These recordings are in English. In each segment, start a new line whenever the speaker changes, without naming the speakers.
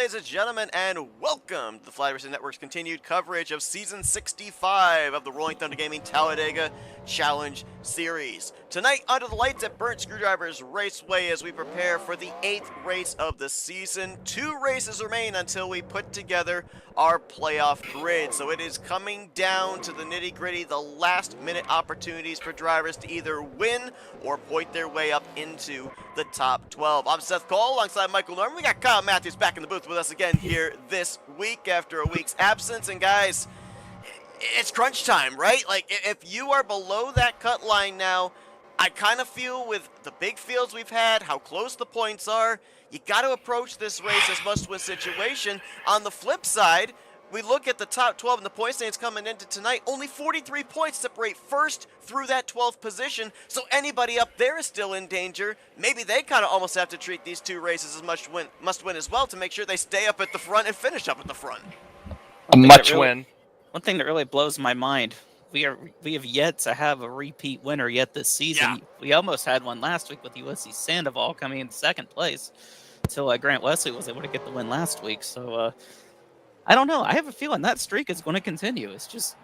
ladies and gentlemen, and welcome to the Flatout Racing Network's continued coverage of Season 65 of the Rolling Thunder Gaming Talladega Challenge Series. Tonight, under the lights at Burnt Screwdrivers Raceway as we prepare for the 8th race of the season. 2 races remain until we put together our playoff grid, so it is coming down to the nitty-gritty, the last-minute opportunities for drivers to either win or point their way up into the top 12. I'm Seth Cole alongside Michael Norman. We got Kyle Matthews back in the booth with us again here this week after a week's absence. And guys, it's crunch time, right? Like, if you are below that cut line now, I kind of feel with the big fields we've had, how close the points are, you got to approach this race as must-win situation. On the flip side, we look at the top 12 and the point standings coming into tonight. Only 43 points separate first through that 12th position, so anybody up there is still in danger. Maybe they kind of almost have to treat these 2 races as must-win as well to make sure they stay up at the front and finish up at the front.
A must-win.
One thing that really blows my mind, we have yet to have a repeat winner yet this season. Yeah. We almost had one last week with USC Sandoval coming in second place until Grant Wesley was able to get the win last week. So, I don't know. I have a feeling that streak is going to continue. It's just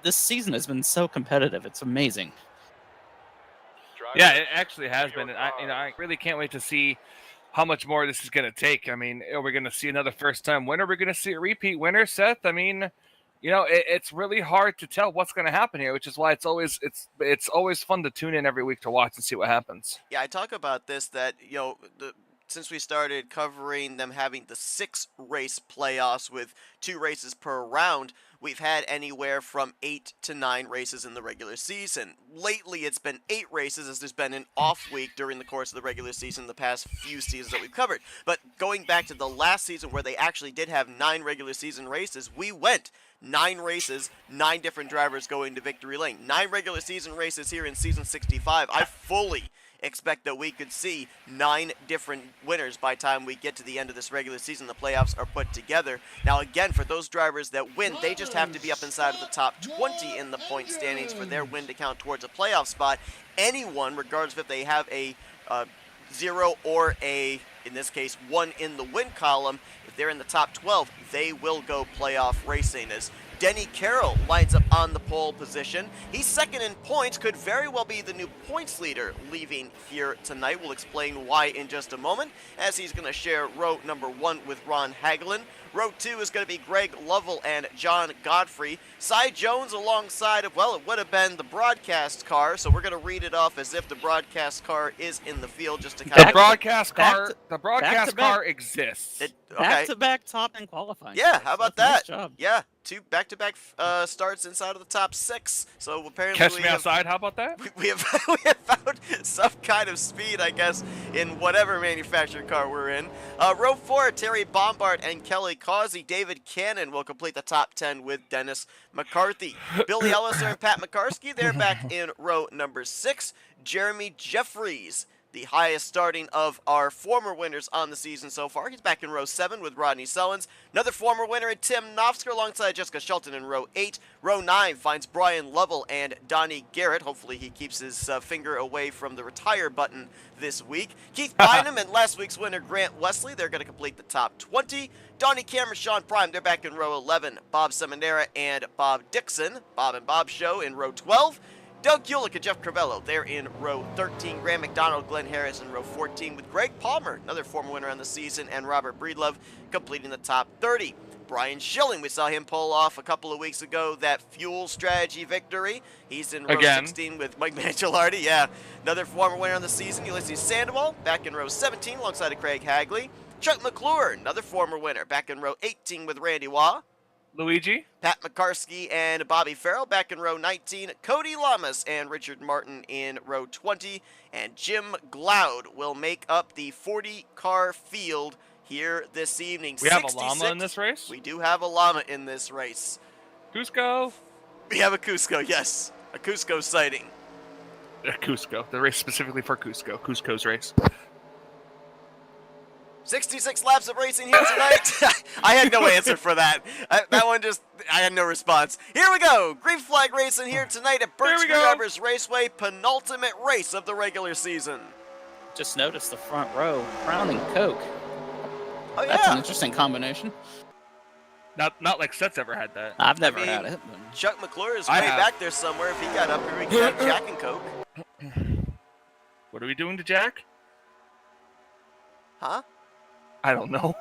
this season has been so competitive. It's amazing.
Yeah, it actually has been. I really can't wait to see how much more this is going to take. I mean, are we going to see another first-time winner? Are we going to see a repeat winner, Seth? I mean, you know, it's really hard to tell what's going to happen here, which is why it's always fun to tune in every week to watch and see what happens.
Yeah, I talk about this that, you know, since we started covering them having the 6-race playoffs with 2 races per round, we've had anywhere from 8 to 9 races in the regular season. Lately, it's been 8 races as there's been an off week during the course of the regular season the past few seasons that we've covered. But going back to the last season where they actually did have 9 regular season races, we went 9 races, 9 different drivers going to victory lane. 9 regular season races here in Season 65. I fully expect that we could see 9 different winners by the time we get to the end of this regular season. The playoffs are put together. Now, again, for those drivers that win, they just have to be up inside of the top 20 in the point standings for their win to count towards a playoff spot. Anyone, regardless if they have a 0 or a, in this case, 1 in the win column, if they're in the top 12, they will go playoff racing. As Denny Carroll lines up on the pole position. He's second in points, could very well be the new points leader leaving here tonight. We'll explain why in just a moment, as he's going to share row number 1 with Ron Hagelin. Row 2 is going to be Greg Lovell and John Godfrey. Cy Jones alongside of, well, it would have been the broadcast car, so we're going to read it off as if the broadcast car is in the field just to kind of...
The broadcast car exists.
Okay.
Back-to-back top 10 qualifying.
Yeah, how about that?
Nice job.
Yeah, 2 back-to-back starts inside of the top 6. So apparently
Catch me outside, how about that?
We have found some kind of speed, I guess, in whatever manufactured car we're in. Row 4, Terry Bombard and Kelly Causey. David Cannon will complete the top 10 with Dennis McCarthy. Billy Elliser and Pat McCarsky, they're back in row number 6. Jeremy Jeffries, the highest starting of our former winners on the season so far. He's back in row 7 with Rodney Sullins. Another former winner, Tim Nofsker, alongside Jessica Shelton in row 8. Row 9 finds Brian Lovell and Donnie Garrett. Hopefully he keeps his finger away from the retire button this week. Keith Bynum and last week's winner, Grant Wesley, they're going to complete the top 20. Donnie Cameron, Sean Prime, they're back in row 11. Bob Seminara and Bob Dixon, Bob and Bob Show in row 12. Doug Ulick and Jeff Crivello, they're in row 13. Graham McDonald, Glenn Harris in row 14 with Greg Palmer, another former winner on the season, and Robert Breedlove completing the top 30. Brian Schilling, we saw him pull off a couple of weeks ago that fuel strategy victory. He's in row 16 with Mike Mangialardi. Yeah, another former winner on the season, Ulysses Sandoval, back in row 17 alongside of Craig Hagley. Chuck McClure, another former winner, back in row 18 with Randy Waugh.
Luigi.
Pat McCarsky and Bobby Farrell back in row 19. Cody Lamas and Richard Martin in row 20. And Jim Gloud will make up the 40-car field here this evening.
We have a llama in this race?
We do have a llama in this race.
Cusco?
We have a Cusco, yes. A Cusco sighting.
Cusco. The race specifically for Cusco. Cusco's race.
66 laps of racing here tonight. I had no answer for that. That one just, I had no response. Here we go. Green flag racing here tonight at Burnt Screwdrivers Raceway. Penultimate race of the regular season.
Just noticed the front row, Crown and Coke.
Oh,
That's an
yeah.
interesting combination.
Not like Seth's ever had that.
I've never
mean,
had it.
Chuck McClure is
I
way
have.
back there somewhere. If he got up here, we could have Jack and Coke.
What are we doing to Jack?
Huh?
I don't know.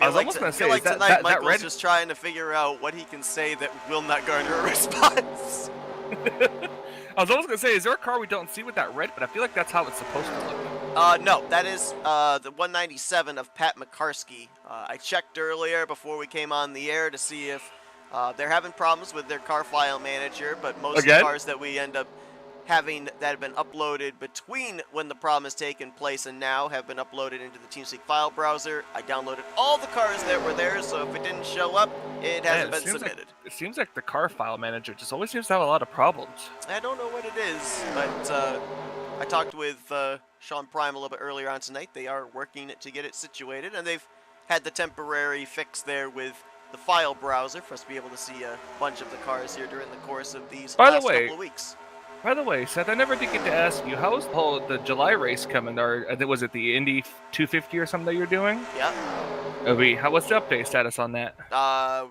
I
was almost gonna say,
like
is
tonight
that
Michael's
red?
just trying to figure out what he can say that will not garner a response.
I was almost gonna say, is there a car we don't see with that red? But I feel like that's how it's supposed to look.
No, that is the 197 of Pat McCarsky. I checked earlier before we came on the air to see if they're having problems with their car file manager, but most of the cars that we end up having that have been uploaded between when the problem has taken place and now have been uploaded into the TeamSpeak file browser. I downloaded all the cars that were there, so if it didn't show up, it hasn't been submitted.
It seems like the car file manager just always seems to have a lot of problems.
I don't know what it is, but I talked with Sean Prime a little bit earlier on tonight. They are working to get it situated, and they've had the temporary fix there with the file browser for us to be able to see a bunch of the cars here during the course of these last couple of weeks.
By the way, Seth, I never did get to ask you, how's the July race coming? Or was it the Indy 250 or something that you're doing?
Yeah.
What's the update status on that?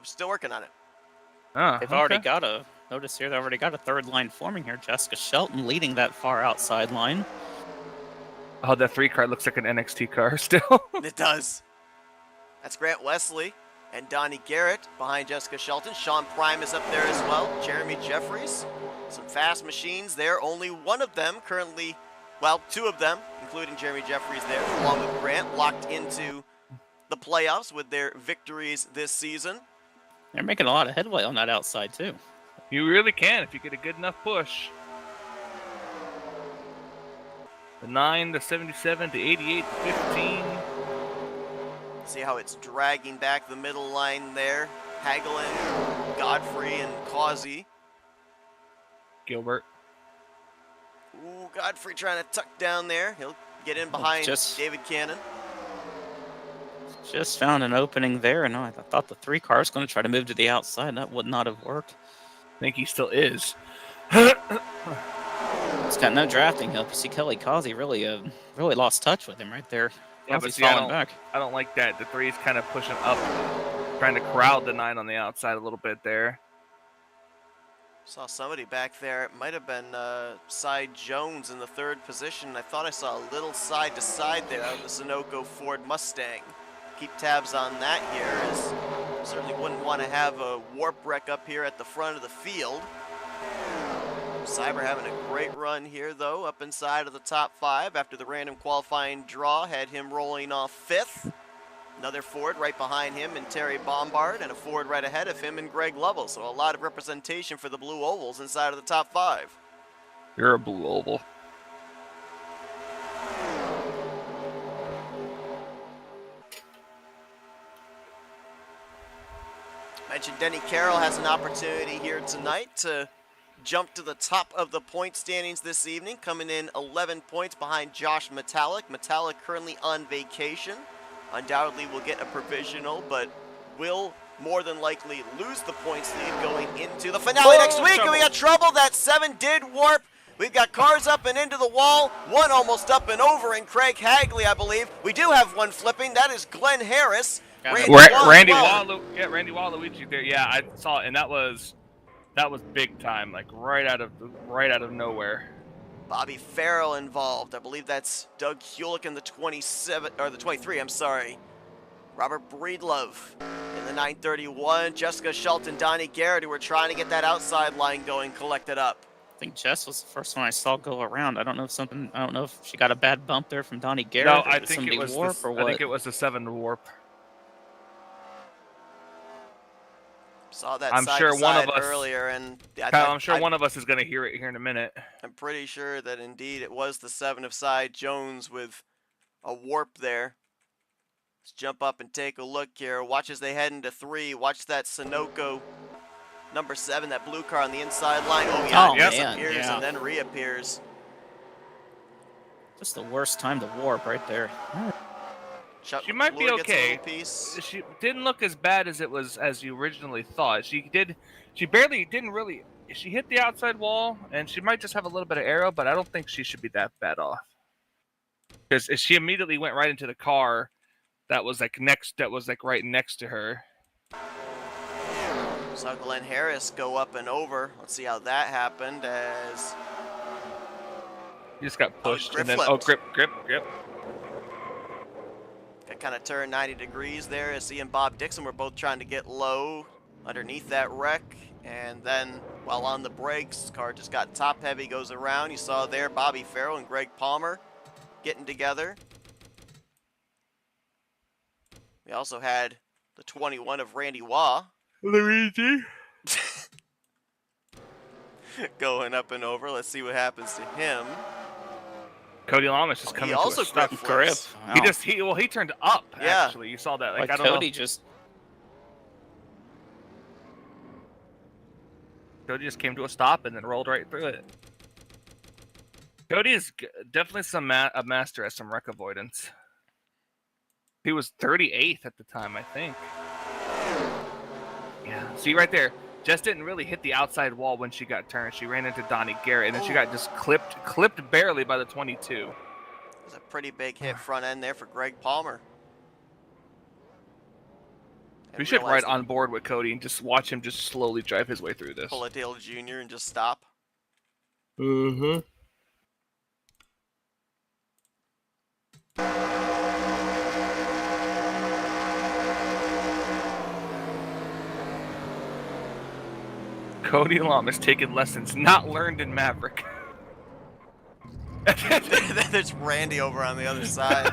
Still working on it.
They've already got a notice here. They've already got a third line forming here. Jessica Shelton leading that far outside line.
Oh, that 3 car looks like an NXT car still.
It does. That's Grant Wesley and Donnie Garrett behind Jessica Shelton. Sean Prime is up there as well. Jeremy Jeffries. Some fast machines there. Only one of them currently, well, 2 of them, including Jeremy Jeffries there, along with Grant, locked into the playoffs with their victories this season.
They're making a lot of headway on that outside, too.
You really can if you get a good enough push. The 9, the 77, the 88, the 15.
See how it's dragging back the middle line there. Hagelin, Godfrey, and Causey.
Gilbert.
Ooh, Godfrey trying to tuck down there. He'll get in behind David Cannon.
Just found an opening there, and I thought the 3 car was going to try to move to the outside. That would not have worked.
I think he still is.
It's got no drafting help. You see Kelly Causey really lost touch with him right there.
Yeah, but see, I don't like that. The 3's kind of pushing up, trying to crowd the 9 on the outside a little bit there.
Saw somebody back there. It might have been Cy Jones in the 3rd position. I thought I saw a little side to side there out of the Sunoco Ford Mustang. Keep tabs on that here, as certainly wouldn't want to have a warp wreck up here at the front of the field. Cyber having a great run here, though, up inside of the top 5 after the random qualifying draw had him rolling off 5th. Another Ford right behind him and Terry Bombard, and a Ford right ahead of him and Greg Lovell. So a lot of representation for the Blue Ovals inside of the top 5.
You're a Blue Oval.
Mentioned Denny Carroll has an opportunity here tonight to jump to the top of the point standings this evening, coming in 11 points behind Josh Metallic. Metallic currently on vacation. Undoubtedly will get a provisional, but will more than likely lose the points lead going into the finale next week. And we got trouble. That 7 did warp. We've got cars up and into the wall. 1 almost up and over, and Craig Hagley, I believe. We do have 1 flipping. That is Glenn Harris.
Randy Waluigi there. Yeah, I saw it, and that was big time, like right out of nowhere.
Bobby Farrell involved. I believe that's Doug Hewlick in the 27 or the 23. I'm sorry. Robert Breedlove in the 931. Jessica Shelton, Donnie Garrett, who were trying to get that outside line going, collected up.
I think Jess was the first one I saw go around. I don't know if she got a bad bump there from Donnie Garrett.
No, I think it was the 7 warp.
Saw that
I'm
side
sure
to
one
side
of us
earlier, and
I'm sure one of us is going to hear it here in a minute.
I'm pretty sure that indeed it was the 7 of Cy Jones with a warp there. Let's jump up and take a look here. Watch as they head into 3. Watch that Sunoco number 7, that blue car on the inside line. Oh yeah, it disappears and then reappears.
Just the worst time to warp right there.
She might be okay. She didn't look as bad as you originally thought. She hit the outside wall, and she might just have a little bit of aero, but I don't think she should be that bad off. because she immediately went right into the car that was like right next to her.
Saw Glenn Harris go up and over. Let's see how that happened as
He just got pushed
grip
and then
flipped.
grip.
Got kind of turned 90 degrees there as he and Bob Dixon were both trying to get low underneath that wreck. And then while on the brakes, car just got top heavy, goes around. You saw there Bobby Farrell and Greg Palmer getting together. We also had the 21 of Randy Waugh.
Luigi.
Going up and over. Let's see what happens to him.
Cody Lamas just coming
he also
to a stop.
grip.
Wow.
He turned up.
Yeah.
Actually, you saw that. Like,
Like
I don't
Cody
know.
just
Cody just came to a stop and then rolled right through it. Cody is definitely a master at some wreck avoidance. He was 38th at the time, I think. Yeah. See right there. Jess didn't really hit the outside wall when she got turned. She ran into Donnie Garrett, and then she got just clipped barely by the 22.
It was a pretty big hit front end there for Greg Palmer.
We should ride on board with Cody and just watch him just slowly drive his way through this.
Pull a Dale Jr. and just stop.
Mm-hmm. Cody Lamas taking lessons not learned in Maverick.
There's Randy over on the other side.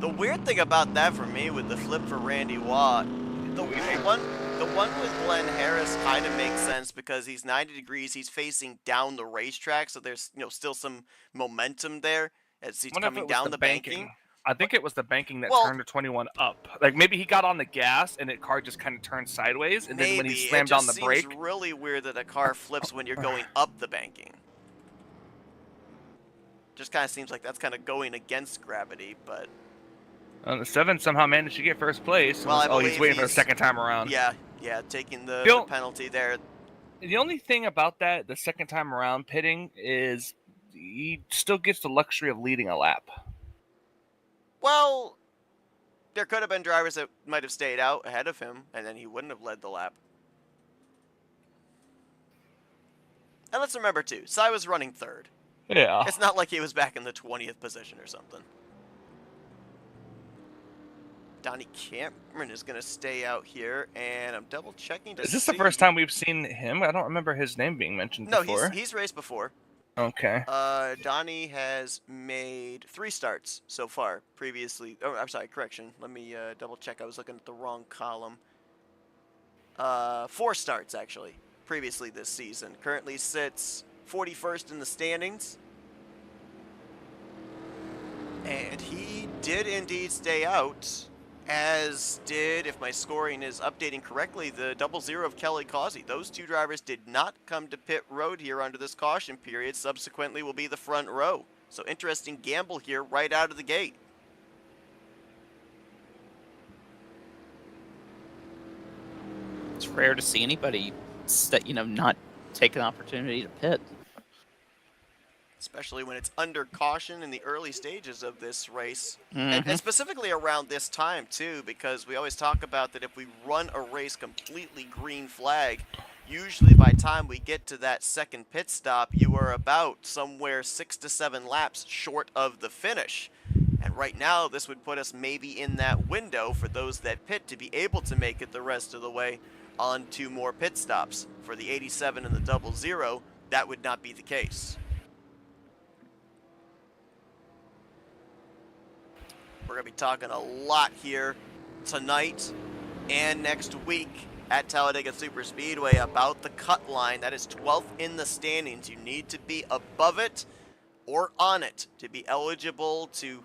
The weird thing about that for me with the flip for Randy Waugh, the one with Glenn Harris kind of makes sense because he's 90 degrees, he's facing down the racetrack, so there's still some momentum there as he's coming down the banking.
I think it was the banking that turned the 21 up. Like maybe he got on the gas and the car just kind of turned sideways, and then when he slammed on the brake.
It's really weird that a car flips when you're going up the banking. Just kind of seems like that's kind of going against gravity, but.
The 7 somehow managed to get first place.
Well,
he's waiting for the second time around.
Yeah, taking the penalty there.
The only thing about that, the second time around pitting, is he still gets the luxury of leading a lap.
Well, there could have been drivers that might have stayed out ahead of him, and then he wouldn't have led the lap. And let's remember, too, Cy was running third.
Yeah.
It's not like he was back in the 20th position or something. Donnie Cameron is going to stay out here, and I'm double-checking to see.
Is this the first time we've seen him? I don't remember his name being mentioned before.
No, he's raced before.
Okay.
Donnie has made 3 starts so far previously. Oh, I'm sorry, correction. Let me double-check. I was looking at the wrong column. 4 starts, actually, previously this season. Currently sits 41st in the standings. And he did indeed stay out, as did, if my scoring is updating correctly, the 00 of Kelly Causey. Those 2 drivers did not come to pit road here under this caution period. Subsequently will be the front row. So interesting gamble here right out of the gate.
It's rare to see anybody that not take an opportunity to pit.
Especially when it's under caution in the early stages of this race.
Mm-hmm.
And specifically around this time, too, because we always talk about that if we run a race completely green flag, usually by the time we get to that second pit stop, you are about somewhere 6 to 7 laps short of the finish. And right now, this would put us maybe in that window for those that pit to be able to make it the rest of the way on 2 more pit stops. For the 87 and the 00, that would not be the case. We're going to be talking a lot here tonight and next week at Talladega Superspeedway about the cut line. That is 12th in the standings. You need to be above it or on it to be eligible to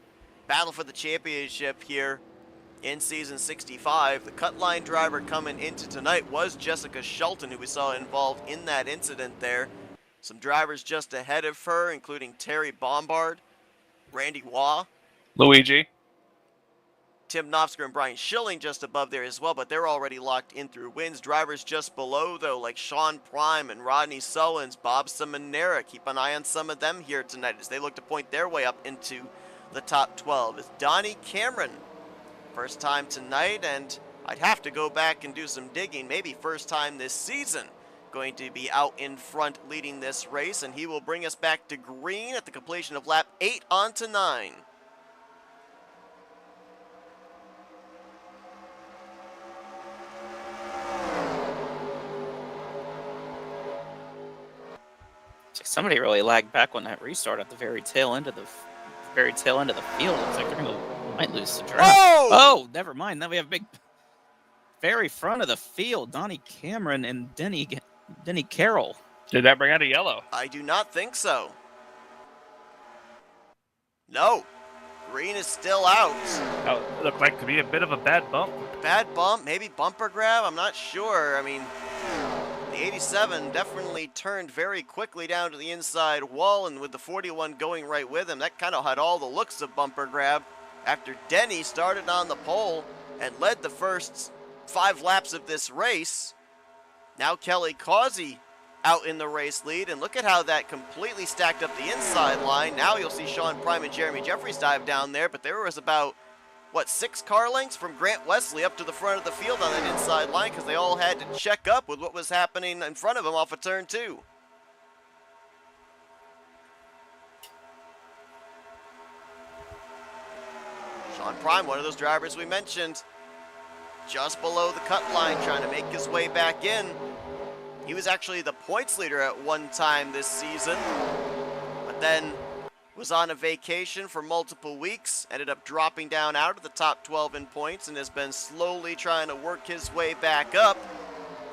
battle for the championship here in season 65. The cut line driver coming into tonight was Jessica Shelton, who we saw involved in that incident there. Some drivers just ahead of her, including Terry Bombard, Randy Waugh,
Luigi.
Tim Knopfsker and Brian Schilling just above there as well, but they're already locked in through wins. Drivers just below, though, like Sean Prime and Rodney Sullins, Bob Seminara. Keep an eye on some of them here tonight as they look to point their way up into the top 12. It's Donnie Cameron, first time tonight, and I'd have to go back and do some digging. Maybe first time this season going to be out in front leading this race, and he will bring us back to green at the completion of lap 8 onto 9.
Somebody really lagged back on that restart at the very tail end of the field. Looks like might lose the draft.
Whoa!
Oh, never mind. Now we have big, very front of the field. Donnie Cameron and Denny Carroll.
Did that bring out a yellow?
I do not think so. No. Green is still out.
That looked like to be a bit of a bad bump.
Bad bump, maybe bumper grab, I'm not sure. I mean, the 87 definitely turned very quickly down to the inside wall, and with the 41 going right with him, that kind of had all the looks of bumper grab after Denny started on the pole and led the first 5 laps of this race. Now Kelly Causey out in the race lead, and look at how that completely stacked up the inside line. Now you'll see Sean Prime and Jeremy Jeffries dive down there, but there was about, 6 car lengths from Grant Wesley up to the front of the field on that inside line because they all had to check up with what was happening in front of them off of turn 2. Sean Prime, one of those drivers we mentioned, just below the cut line, trying to make his way back in. He was actually the points leader at one time this season, but then was on a vacation for multiple weeks, ended up dropping down out of the top 12 in points, and has been slowly trying to work his way back up.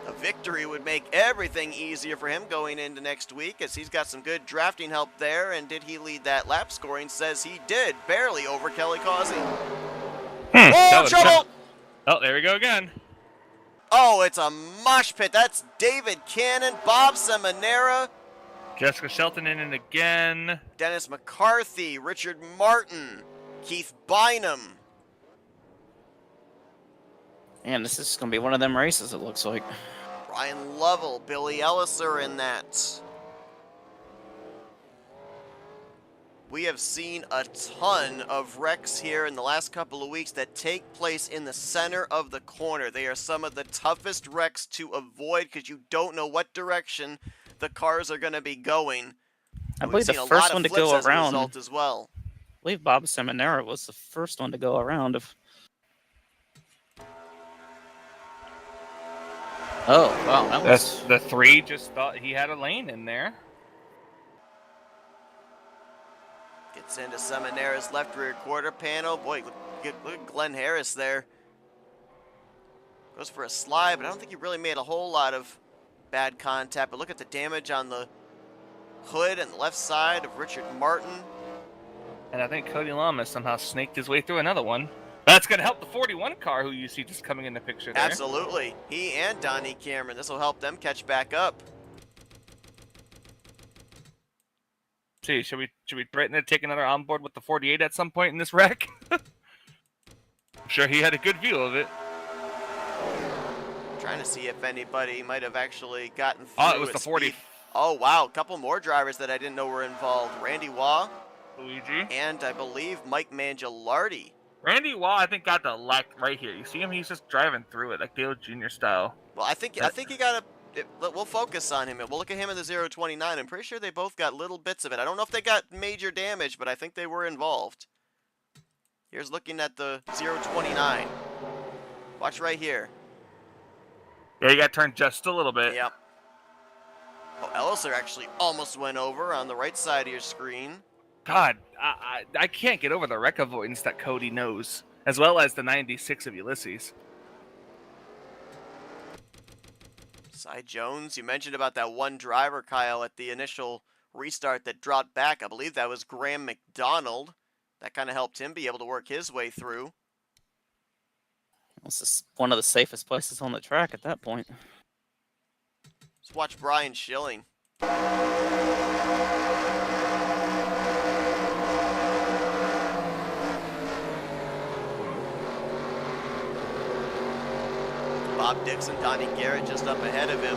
A victory would make everything easier for him going into next week, as he's got some good drafting help there. And did he lead that lap scoring? Says he did, barely over Kelly Causey. Oh, trouble!
Oh, there we go again.
Oh, it's a mosh pit. That's David Cannon, Bob Seminara,
Jessica Shelton in it again.
Dennis McCarthy, Richard Martin, Keith Bynum.
Man, this is going to be one of them races, it looks like.
Brian Lovell, Billy Ellis are in that. We have seen a ton of wrecks here in the last couple of weeks that take place in the center of the corner. They are some of the toughest wrecks to avoid because you don't know what direction the cars are going to be going.
I believe the first one to go around
as well.
I believe Bob Seminara was the first one to go around. Oh, wow. That was...
The 3 just thought he had a lane in there.
Gets into Seminara's left rear quarter panel. Boy, look at Glenn Harris there. Goes for a slide, but I don't think he really made a whole lot of bad contact. But look at the damage on the hood and the left side of Richard Martin.
And I think Cody Lamas somehow snaked his way through another one. That's going to help the 41 car who you see just coming in the picture there.
Absolutely. He and Donnie Cameron. This will help them catch back up.
See, should we threaten to take another onboard with the 48 at some point in this wreck? I'm sure he had a good view of it.
Trying to see if anybody might have actually gotten through.
Oh, it was the 40.
Speed. Oh, wow. A couple more drivers that I didn't know were involved. Randy Waugh.
Luigi.
And I believe Mike Mangialardi.
Randy Waugh, I think, got the lack right here. You see him? He's just driving through it like Dale Jr. style.
Well, I think he got a... We'll focus on him, and we'll look at him in the 029. I'm pretty sure they both got little bits of it. I don't know if they got major damage, but I think they were involved. Here's looking at the 029. Watch right here.
Yeah, he got turned just a little bit.
Yep. Oh, Elliser actually almost went over on the right side of your screen.
God, I can't get over the wreck avoidance that Cody knows, as well as the 96 of Ulysses.
Cy Jones, you mentioned about that one driver, Kyle, at the initial restart that dropped back. I believe that was Graham McDonald. That kind of helped him be able to work his way through.
This is one of the safest places on the track at that point.
Let's watch Brian Schilling. Bob Dixon, Donnie Garrett just up ahead of him.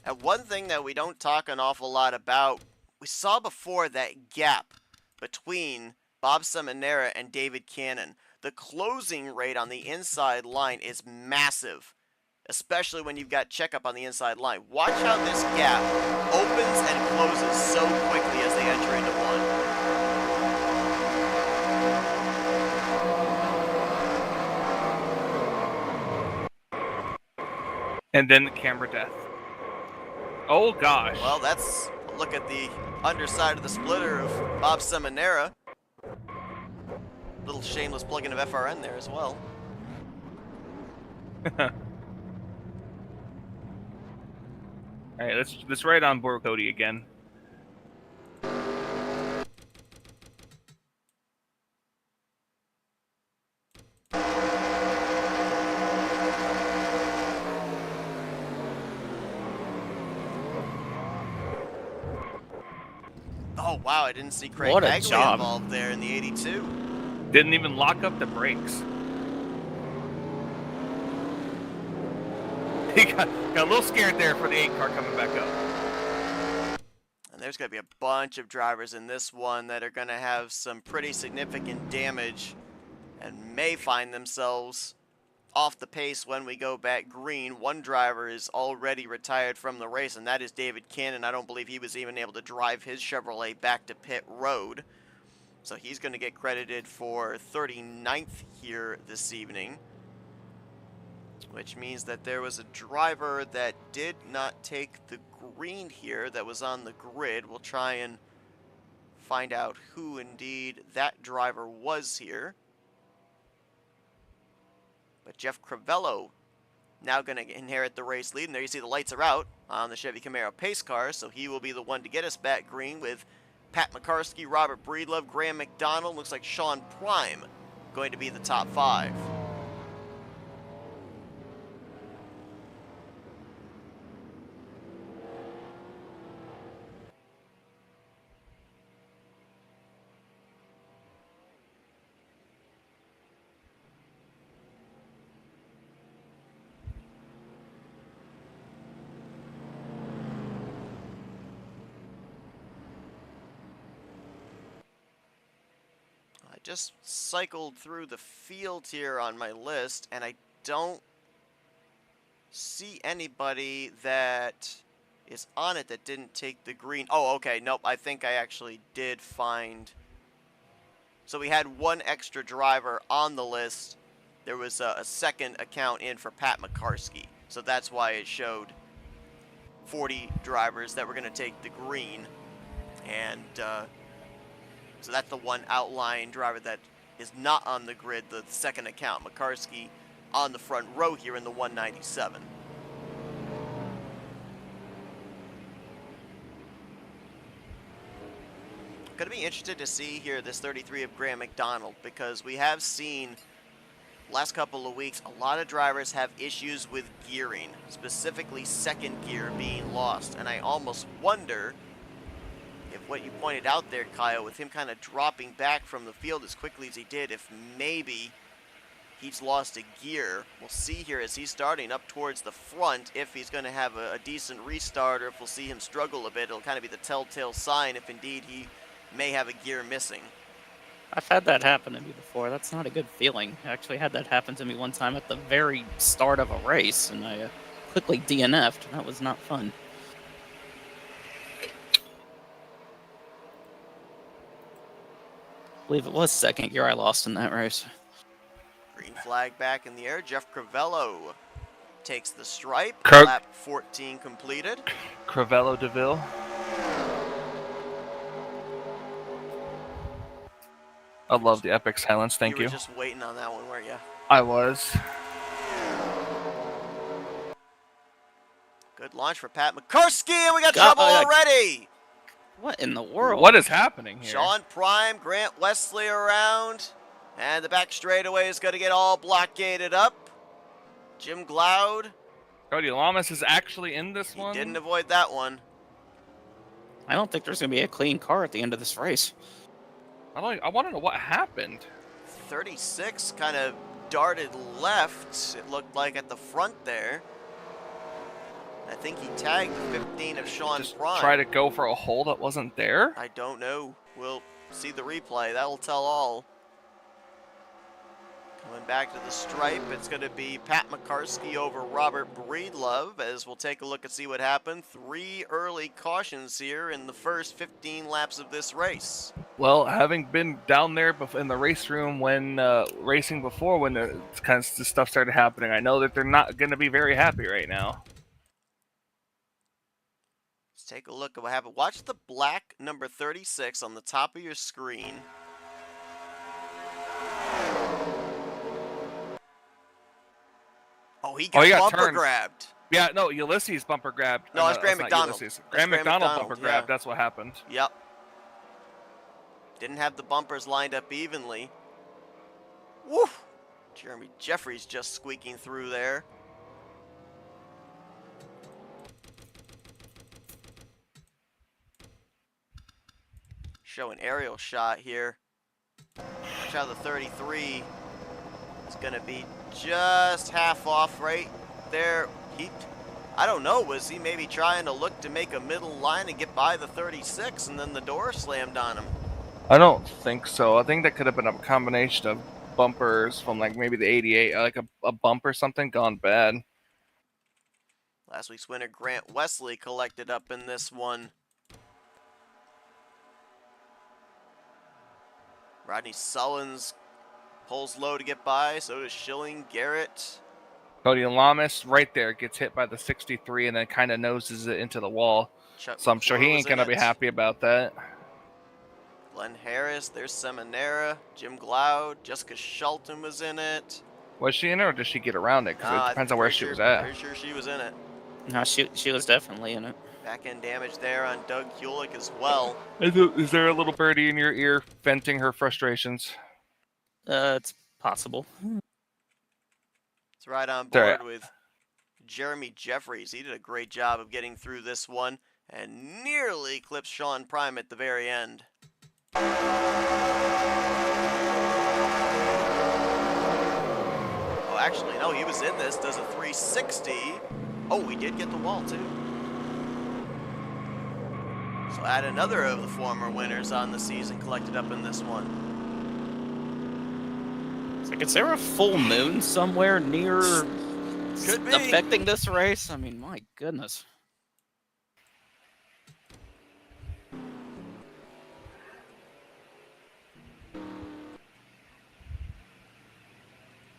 And one thing that we don't talk an awful lot about, we saw before that gap between Bob Seminara and David Cannon. The closing rate on the inside line is massive, especially when you've got checkup on the inside line. Watch how this gap opens and closes so quickly as they enter into one.
And then the camera death. Oh, gosh.
Well, that's a look at the underside of the splitter of Bob Seminara. Little shameless plug-in of FRN there as well.
All right, let's ride on board Cody again.
Oh, wow, I didn't see Craig
What a
Hagley
job.
involved there in the 82.
Didn't even lock up the brakes. He got a little scared there for the 8 car coming back up.
And there's going to be a bunch of drivers in this one that are going to have some pretty significant damage and may find themselves off the pace when we go back green. One driver is already retired from the race, and that is David Cannon. I don't believe he was even able to drive his Chevrolet back to pit road. So he's going to get credited for 39th here this evening, which means that there was a driver that did not take the green here that was on the grid. We'll try and find out who indeed that driver was here. But Jeff Crivello now going to inherit the race lead. And there you see the lights are out on the Chevy Camaro pace car, so he will be the one to get us back green with Pat McCarskey, Robert Breedlove, Graham McDonald. Looks like Sean Prime going to be the top 5. Just cycled through the field here on my list, and I don't see anybody that is on it that didn't take the green. Oh, okay. Nope. I think I actually did find. So we had one extra driver on the list. There was a second account in for Pat McCarskey. So that's why it showed 40 drivers that were going to take the green. And so that's the one outlying driver that is not on the grid, the second account. McCarskey on the front row here in the 197. Going to be interested to see here this 33 of Graham McDonald, because we have seen last couple of weeks a lot of drivers have issues with gearing, specifically second gear being lost. And I almost wonder if what you pointed out there, Kyle, with him kind of dropping back from the field as quickly as he did, if maybe he's lost a gear. We'll see here as he's starting up towards the front if he's going to have a decent restart, or if we'll see him struggle a bit. It'll kind of be the telltale sign if indeed he may have a gear missing.
I've had that happen to me before. That's not a good feeling. I actually had that happen to me one time at the very start of a race, and I quickly DNF'd. That was not fun. I believe it was second gear I lost in that race.
Green flag back in the air. Jeff Crivello takes the stripe.
Kirk.
Lap 14 completed.
Crivello DeVille. I love the epic silence. Thank you.
You were just waiting on that one, weren't you?
I was.
Good launch for Pat McCarskey, and we got trouble already.
What in the world?
What is happening here?
Sean Prime, Grant Wesley around, and the back straightaway is going to get all blockaded up. Jim Glaude.
Cody Lamas is actually in this one.
Didn't avoid that one.
I don't think there's going to be a clean car at the end of this race.
I want to know what happened.
36 kind of darted left, it looked like at the front there. I think he tagged the 15 of Sean
Just
Prime.
try to go for a hole that wasn't there?
I don't know. We'll see the replay. That'll tell all. Coming back to the stripe, it's going to be Pat McCarskey over Robert Breedlove, as we'll take a look and see what happened. 3 early cautions here in the first 15 laps of this race.
Well, having been down there in the race room when racing before, when the kind of stuff started happening, I know that they're not going to be very happy right now.
Let's take a look at what happened. Watch the black number 36 on the top of your screen. Oh, he got bumper
turned.
grabbed.
Yeah, no, Ulysses bumper grabbed.
No, that's Graham McDonald.
Graham McDonald bumper grabbed.
Yeah.
That's what happened.
Yep. Didn't have the bumpers lined up evenly. Woo! Jeremy Jeffries just squeaking through there. Show an aerial shot here. Watch out, the 33 is going to be just half off right there. I don't know, was he maybe trying to look to make a middle line and get by the 36 and then the door slammed on him?
I don't think so. I think that could have been a combination of bumpers from like maybe the 88, like a bump or something gone bad.
Last week's winner, Grant Wesley, collected up in this one. Rodney Sullins pulls low to get by, so does Schilling, Garrett.
Cody Lamas right there gets hit by the 63 and then kind of noses it into the wall.
Chuck
So I'm sure he
McClure
ain't
was
going to
in
be
it.
happy about that.
Glenn Harris, there's Seminara, Jim Glaude, Jessica Shelton was in it.
Was she in it or did she get around it? Because it depends on where she was at.
Pretty sure she was in it.
No, she was definitely in it.
Back end damage there on Doug Hewlick as well.
Is there a little birdie in your ear venting her frustrations?
It's possible.
It's right on board with Jeremy Jeffries. He did a great job of getting through this one and nearly clips Sean Prime at the very end. Oh, actually, no, he was in this. Does a 360. Oh, he did get the wall, too. So add another of the former winners on the season collected up in this one.
It's like, is there a full moon somewhere near
Could be.
affecting this race? I mean, my goodness.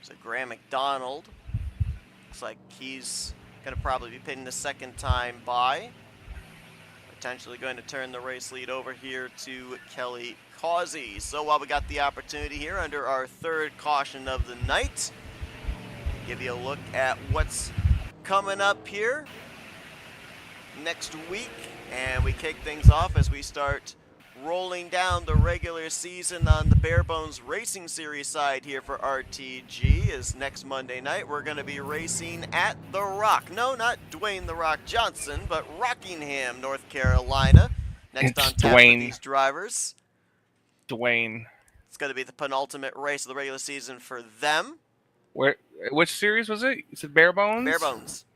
So Graham McDonald, looks like he's going to probably be pitting the second time by. Potentially going to turn the race lead over here to Kelly Causey. So while we got the opportunity here under our third caution of the night, give you a look at what's coming up here next week. And we kick things off as we start rolling down the regular season on the Bare Bones Racing Series side here for RTG. Is next Monday night we're going to be racing at The Rock. No, not Dwayne The Rock Johnson, but Rockingham, North Carolina. Next on tap for these drivers.
Dwayne.
It's going to be the penultimate race of the regular season for them.
Which series was it? You said Bare Bones?
Bare Bones.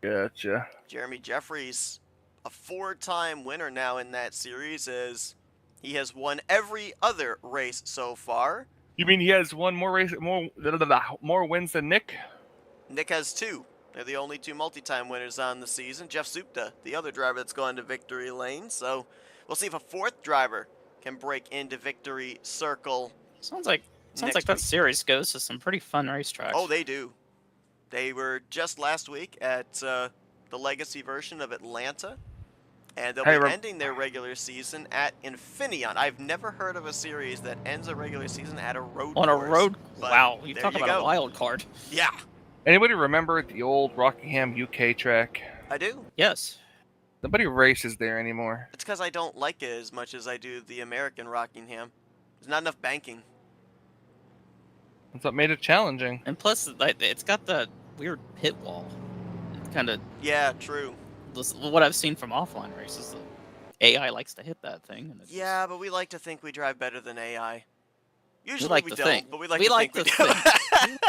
Gotcha.
Jeremy Jeffries, a 4-time winner now in that series, as he has won every other race so far.
You mean he has one more wins than Nick?
Nick has 2. They're the only 2 multi-time winners on the season. Jeff Supta, the other driver that's gone to victory lane. So we'll see if a 4th driver can break into victory circle.
Sounds like that series goes to some pretty fun racetracks.
Oh, they do. They were just last week at the Legacy version of Atlanta. And they'll be ending their regular season at Infineon. I've never heard of a series that ends a regular season at a road course.
On a road? Wow, you talk about a wild card.
Yeah.
Anybody remember the old Rockingham UK track?
I do.
Yes.
Nobody races there anymore.
It's because I don't like it as much as I do the American Rockingham. There's not enough banking.
That's what made it challenging.
And plus, it's got the weird pit wall. Kind of.
Yeah, true.
What I've seen from offline races, the AI likes to hit that thing. And
yeah, but we like to think we drive better than AI. Usually
like
we
to
don't,
think.
but we like
We
to
like
think
to
we do.
think.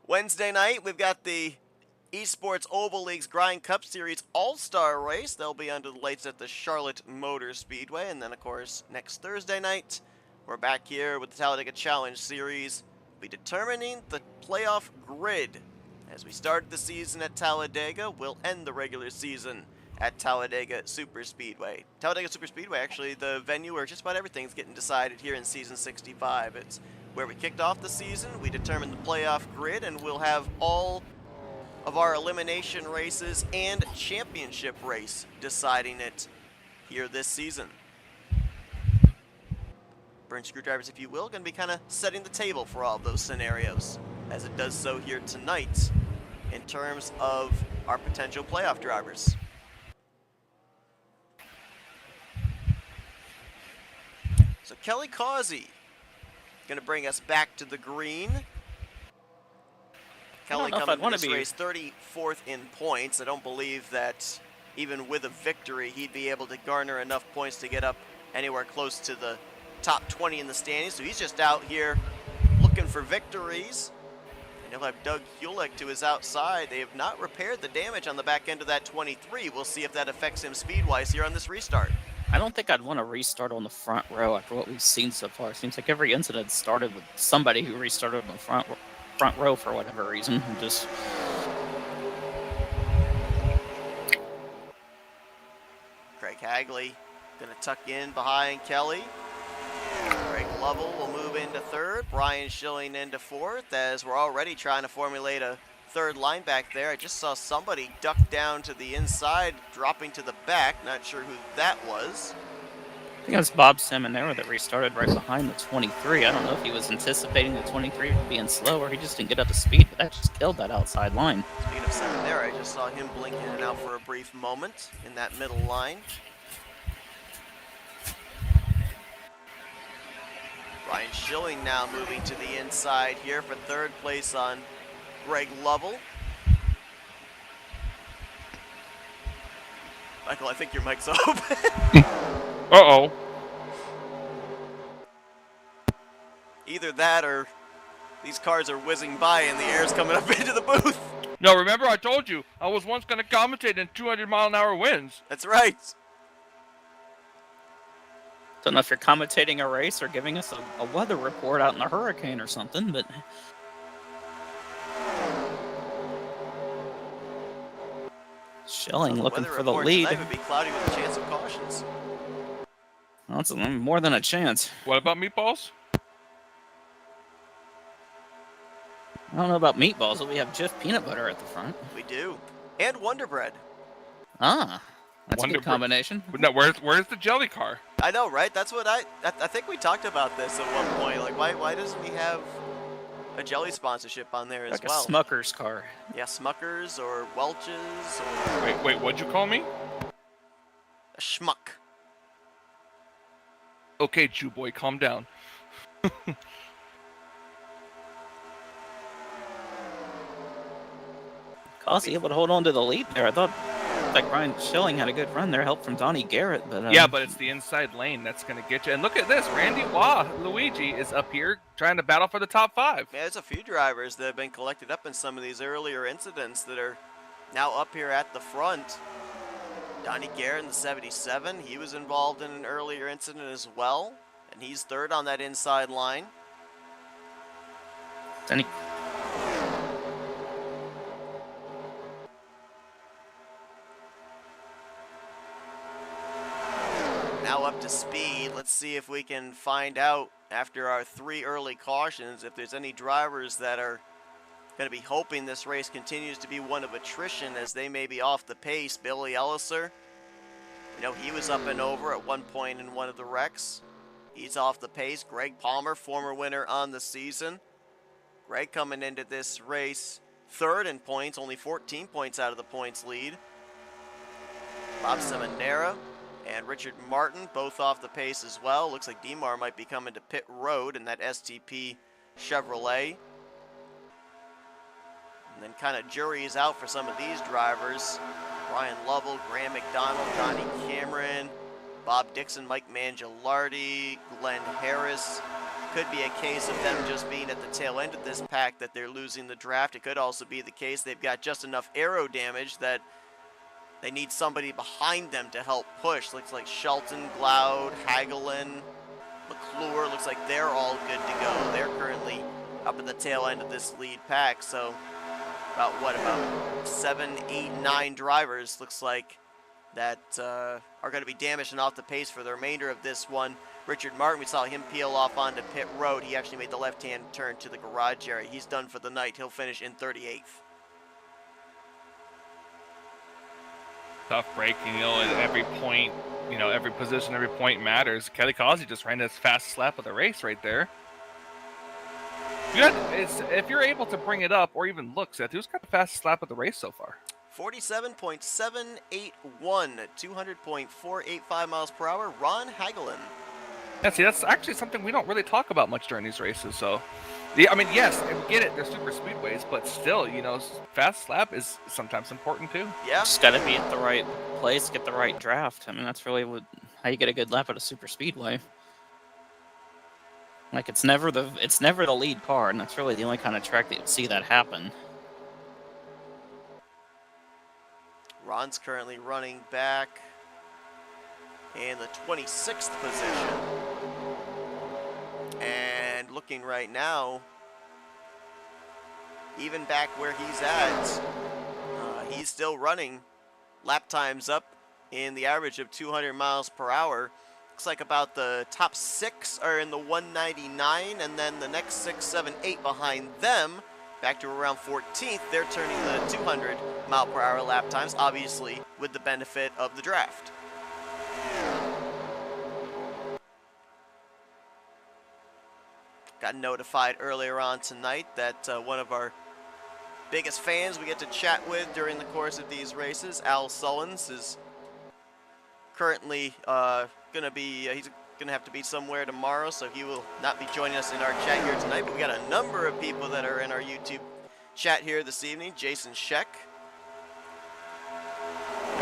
Wednesday night, we've got the Esports Oval League's Grind Cup Series All-Star Race. They'll be under the lights at the Charlotte Motor Speedway. And then, of course, next Thursday night, we're back here with the Talladega Challenge Series. We'll be determining the playoff grid. As we start the season at Talladega, we'll end the regular season at Talladega Superspeedway. Talladega Superspeedway, actually, the venue where just about everything's getting decided here in Season 65. It's where we kicked off the season, we determined the playoff grid, and we'll have all of our elimination races and championship race deciding it here this season. Burn screwdrivers, if you will, going to be kind of setting the table for all of those scenarios, as it does so here tonight in terms of our potential playoff drivers. So Kelly Causey going to bring us back to the green. Kelly coming to this race 34th in points. I don't believe that even with a victory, he'd be able to garner enough points to get up anywhere close to the top 20 in the standings. So he's just out here looking for victories. And he'll have Doug Hewlett to his outside. They have not repaired the damage on the back end of that 23. We'll see if that affects him speed-wise here on this restart.
I don't think I'd want to restart on the front row after what we've seen so far. It seems like every incident started with somebody who restarted on the front row for whatever reason. Just
Craig Hagley going to tuck in behind Kelly. Greg Lovell will move into third. Brian Schilling into fourth, as we're already trying to formulate a third line back there. I just saw somebody duck down to the inside, dropping to the back. Not sure who that was.
I think it was Bob Seminara that restarted right behind the 23. I don't know if he was anticipating the 23 being slow or he just didn't get up to speed, but that just killed that outside line.
Speaking of Seminara, I just saw him blink in and out for a brief moment in that middle line. Brian Schilling now moving to the inside here for third place on Greg Lovell. Michael, I think your mic's open.
Uh-oh.
Either that or these cars are whizzing by and the air's coming up into the booth.
No, remember I told you, I was once going to commentate in 200-mile-an-hour winds.
That's right.
Don't know if you're commentating a race or giving us a weather report out in a hurricane or something, but Schilling looking for the lead.
Tonight would be cloudy with a chance of cautions.
Well, that's more than a chance.
What about meatballs?
I don't know about meatballs, but we have Jif peanut butter at the front.
We do. And Wonder Bread.
Ah, that's
Wonder
a good combination.
No, where's the jelly car?
I know, right? That's what I think we talked about this at one point. Like, why doesn't he have a jelly sponsorship on there as well?
Like a Smucker's car.
Yeah, Smuckers or Welch's or...
Wait, what'd you call me?
A schmuck.
Okay, Jew boy, calm down.
Causey able to hold on to the lead there. I thought like Brian Schilling had a good run there, help from Donnie Garrett, but
yeah, but it's the inside lane that's going to get you. And look at this, Randy Luigi is up here trying to battle for the top 5.
Yeah, there's a few drivers that have been collected up in some of these earlier incidents that are now up here at the front. Donnie Garrett in the 77, he was involved in an earlier incident as well, and he's third on that inside line.
Donnie.
Now up to speed. Let's see if we can find out after our 3 early cautions if there's any drivers that are going to be hoping this race continues to be one of attrition, as they may be off the pace. Billy Elliser, you know, he was up and over at one point in one of the wrecks. He's off the pace. Greg Palmer, former winner on the season. Greg coming into this race third in points, only 14 points out of the points lead. Bob Seminara and Richard Martin both off the pace as well. Looks like Demar might be coming to pit road in that STP Chevrolet. And then kind of jury's out for some of these drivers. Brian Lovell, Graham McDonald, Donnie Cameron, Bob Dixon, Mike Mangialardi, Glenn Harris. Could be a case of them just being at the tail end of this pack that they're losing the draft. It could also be the case they've got just enough aero damage that they need somebody behind them to help push. Looks like Shelton, Gloud, Hagelin, McClure. Looks like they're all good to go. They're currently up at the tail end of this lead pack. So about 7, 8, 9 drivers looks like that are going to be damaged and off the pace for the remainder of this one. Richard Martin, we saw him peel off onto pit road. He actually made the left-hand turn to the garage area. He's done for the night. He'll finish in 38th.
Tough breaking, at every point, every position, every point matters. Kelly Causey just ran his fastest lap of the race right there. If you're able to bring it up or even look, Seth, who's got the fastest lap of the race so far?
47.781, 200.485 miles per hour, Ron Hagelin.
Yeah, see, that's actually something we don't really talk about much during these races. So, yeah, I mean, yes, we get it. They're super speedways, but still, fast lap is sometimes important too.
Yeah.
Just got to be at the right place, get the right draft. I mean, that's really how you get a good lap at a super speedway. Like, it's never the lead car, and that's really the only kind of track that you'd see that happen.
Ron's currently running back in the 26th position. And looking right now, even back where he's at, he's still running. Lap times up in the average of 200 miles per hour. Looks like about the top 6 are in the 199, and then the next 6, 7, 8 behind them, back to around 14th, they're turning the 200 mile per hour lap times, obviously with the benefit of the draft. Got notified earlier on tonight that one of our biggest fans we get to chat with during the course of these races, Al Sullins, is currently gonna be he's gonna have to be somewhere tomorrow, so he will not be joining us in our chat here tonight. But we got a number of people that are in our YouTube chat here this evening. Jason Scheck,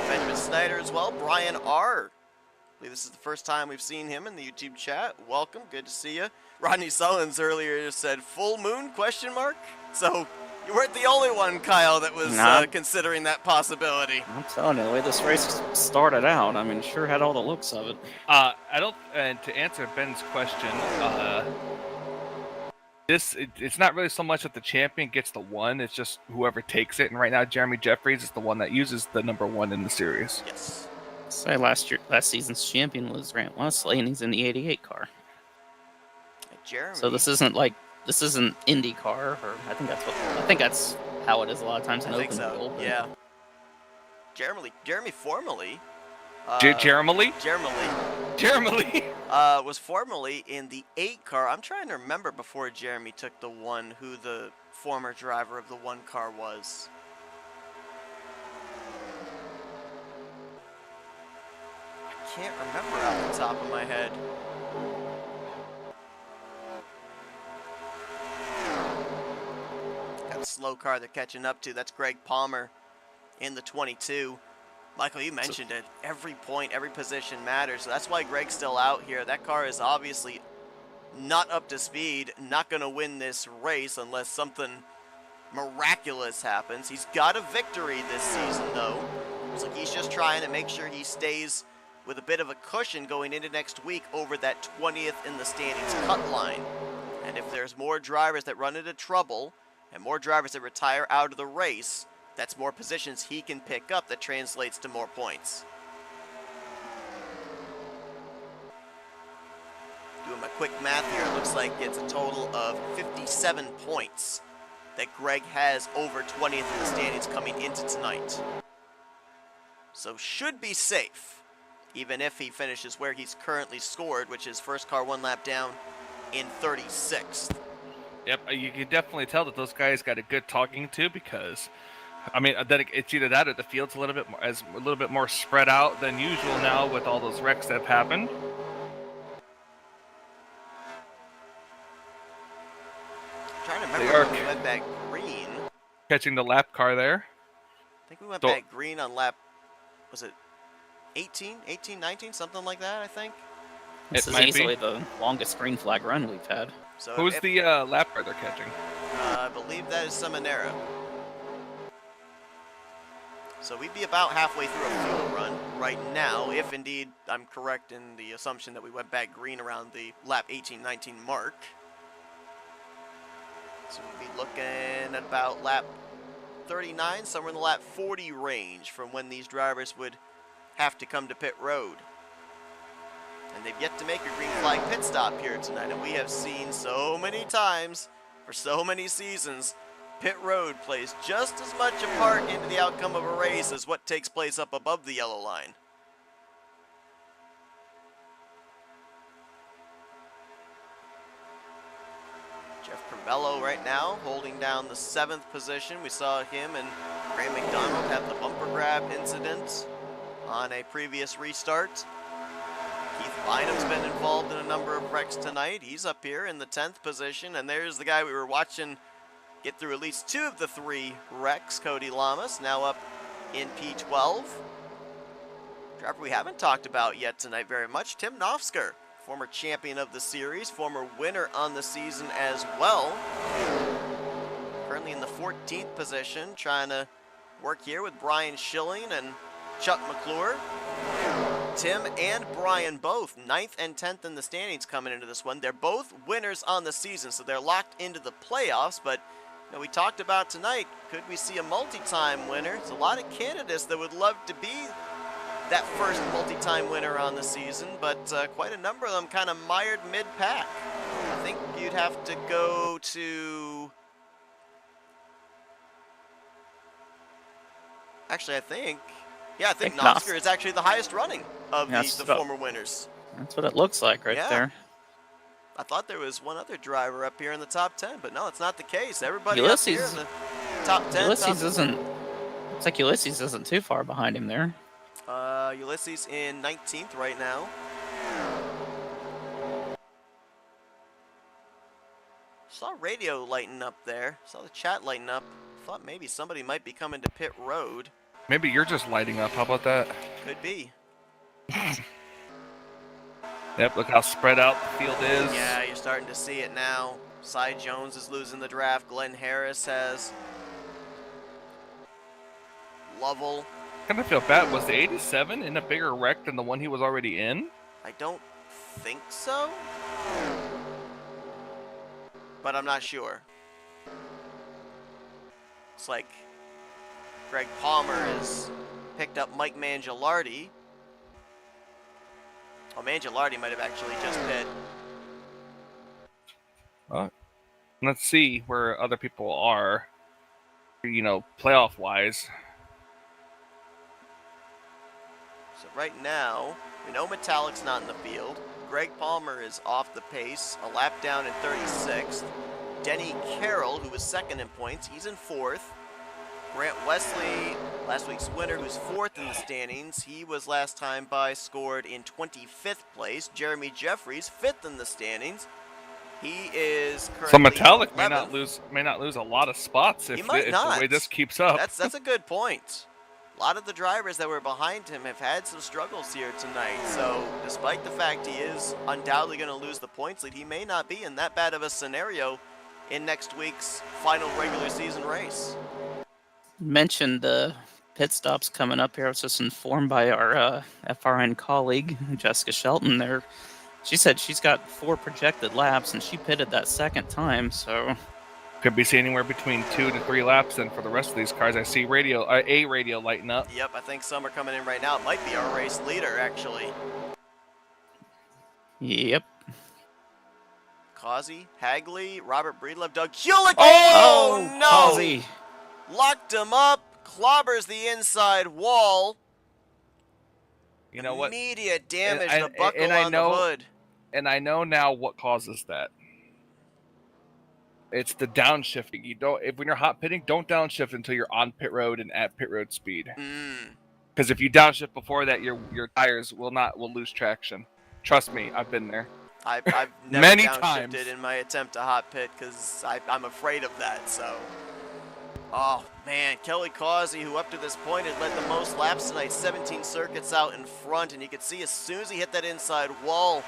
Benjamin Snyder as well. Brian R. I believe this is the first time we've seen him in the YouTube chat. Welcome, good to see you. Rodney Sullins earlier said full moon ? So you weren't the only one, Kyle, that was considering that possibility.
I'm telling you, the way this race started out, I mean, sure had all the looks of it.
And to answer Ben's question, it's not really so much that the champion gets the 1, it's just whoever takes it. And right now, Jeremy Jeffries is the one that uses the number 1 in the series.
Yes.
Say last season's champion was Grant Wesley, and he's in the 88 car.
Jeremy.
So this isn't IndyCar, or I think that's how it is a lot of times in open wheel.
Yeah. Jeremy formerly.
Jeremy
was formerly in the 8 car. I'm trying to remember before Jeremy took the 1 who the former driver of the 1 car was. I can't remember off the top of my head. Got a slow car they're catching up to. That's Greg Palmer in the 22. Michael, you mentioned it. Every point, every position matters. So that's why Greg's still out here. That car is obviously not up to speed, not going to win this race unless something miraculous happens. He's got a victory this season, though. So he's just trying to make sure he stays with a bit of a cushion going into next week over that 20th in the standings cut line. And if there's more drivers that run into trouble and more drivers that retire out of the race, that's more positions he can pick up that translates to more points. Doing my quick math here, it looks like it's a total of 57 points that Greg has over 20th in the standings coming into tonight. So should be safe, even if he finishes where he's currently scored, which is first car 1 lap down in 36th.
Yep, you can definitely tell that those guys got a good talking to, because I mean, it's either that or the field's a little bit more spread out than usual now with all those wrecks that have happened.
I'm trying to remember when we went back green.
Catching the lap car there.
I think we went back green on lap, was it 18, 19, something like that, I think.
This
It
is
might
easily
be.
the longest green flag run we've had.
So
Who's the lap car they're catching?
I believe that is Seminara. So we'd be about halfway through a fuel run right now, if indeed I'm correct in the assumption that we went back green around the lap 18-19 mark. So we'd be looking at about lap 39, somewhere in the lap 40 range from when these drivers would have to come to pit road. And they've yet to make a green flag pit stop here tonight, and we have seen so many times for so many seasons, pit road plays just as much a part into the outcome of a race as what takes place up above the yellow line. Jeff Crivello right now holding down the 7th position. We saw him and Graham McDonald have the bumper grab incident on a previous restart. Keith Bynum's been involved in a number of wrecks tonight. He's up here in the 10th position, and there's the guy we were watching get through at least 2 of the 3 wrecks, Cody Lamas, now up in P12. Driver we haven't talked about yet tonight very much, Tim Nofsker, former champion of the series, former winner on the season as well. Currently in the 14th position, trying to work here with Brian Schilling and Chuck McClure. Tim and Brian both 9th and 10th in the standings coming into this one. They're both winners on the season, so they're locked into the playoffs. But you know, we talked about tonight, could we see a multi-time winner? There's a lot of candidates that would love to be that first multi-time winner on the season, but quite a number of them kind of mired mid-pack. I think you'd have to go to... Actually, I think Nofsker is actually the highest running of the former winners.
That's what it looks like right there.
I thought there was one other driver up here in the top 10, but no, it's not the case. Everybody
Ulysses,
up here in the top 10.
Ulysses looks like Ulysses isn't too far behind him there.
Ulysses in 19th right now. Saw radio lighting up there. Saw the chat lighting up. Thought maybe somebody might be coming to pit road.
Maybe you're just lighting up. How about that?
Could be.
Yep, look how spread out the field is.
Yeah, you're starting to see it now. Cy Jones is losing the draft. Glenn Harris has. Lovell.
Kind of feel bad. Was the 87 in a bigger wreck than the one he was already in?
I don't think so. But I'm not sure. It's like Greg Palmer has picked up Mike Mangialardi. Oh, Mangialardi might have actually just pit.
Let's see where other people are, you know, playoff-wise.
So right now, we know Metallic's not in the field. Greg Palmer is off the pace, a lap down in 36th. Denny Carroll, who was 2nd in points, he's in 4th. Grant Wesley, last week's winner, who's 4th in the standings. He was last time by scored in 25th place. Jeremy Jeffries, 5th in the standings. He is currently
So Metallic
11th.
may not lose a lot of spots if the way this keeps up.
That's a good point. A lot of the drivers that were behind him have had some struggles here tonight. So despite the fact he is undoubtedly going to lose the points lead, he may not be in that bad of a scenario in next week's final regular season race.
Mentioned the pit stops coming up here. I was just informed by our FRN colleague, Jessica Shelton there. She said she's got 4 projected laps, and she pitted that 2nd time, so...
Could be seeing anywhere between 2 to 3 laps then for the rest of these cars. I see radio lighting up.
Yep, I think some are coming in right now. It might be our race leader, actually.
Yep.
Causey, Hagley, Robert Breedlove, Doug Hewlett.
Oh
no!
Causey.
Locked him up, clobbers the inside wall.
You know what?
Immediate damage to the buckle on the hood.
And I know now what causes that. It's the downshifting. When you're hot pitting, don't downshift until you're on pit road and at pit road speed. Because if you downshift before that, your tires will lose traction. Trust me, I've been there.
I've never
Many
downshifted
times
in my attempt to hot pit because I'm afraid of that. So Oh, man, Kelly Causey, who up to this point had led the most laps tonight, 17 circuits out in front, and you could see as soon as he hit that inside wall,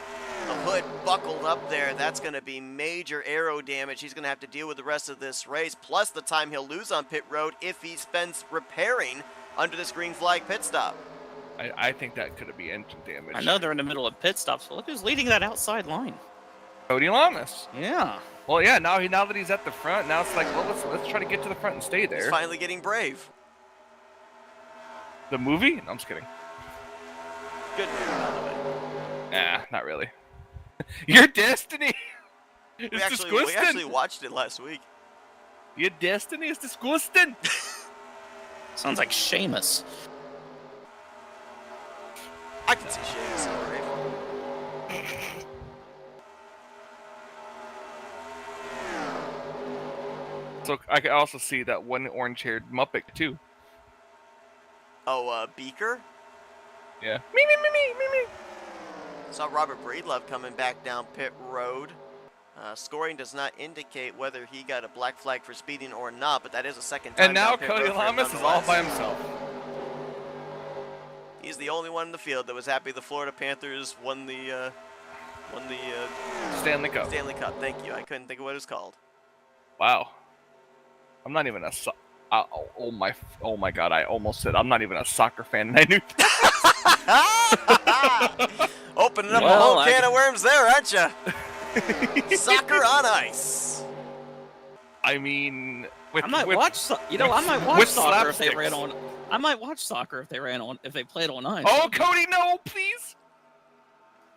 the hood buckled up there. That's going to be major aero damage he's going to have to deal with the rest of this race, plus the time he'll lose on pit road if he spends repairing under this green flag pit stop.
I think that could be engine damage.
I know they're in the middle of pit stops, but look who's leading that outside line.
Cody Lamas.
Yeah.
Well, yeah. Now that he's at the front, now it's like, well, let's try to get to the front and stay there.
He's finally getting brave.
The movie? No, I'm just kidding.
Good movie, by the way.
Nah, not really. Your destiny is
We
disgusting.
actually watched it last week.
Your destiny is disgusting.
Sounds like Seamus.
I can see Seamus so brave.
So I can also see that one orange-haired Muppet too.
Oh, Beaker?
Yeah. Me.
Saw Robert Breedlove coming back down pit road. Scoring does not indicate whether he got a black flag for speeding or not, but that is a second time.
And now
down pit
Cody
road for him
Lamas is all
nonetheless.
by himself.
He's the only one in the field that was happy the Florida Panthers won the
Stanley Cup.
Stanley Cup. Thank you. I couldn't think of what it was called.
Wow. I'm not even a oh my god! I almost said I'm not even a soccer fan, and I knew.
Opening up a whole can of worms there, aren't you? Soccer on ice.
I mean,
I might watch soccer if they
slapsticks.
ran on. I might watch soccer if they played on ice.
Oh, Cody, no, please.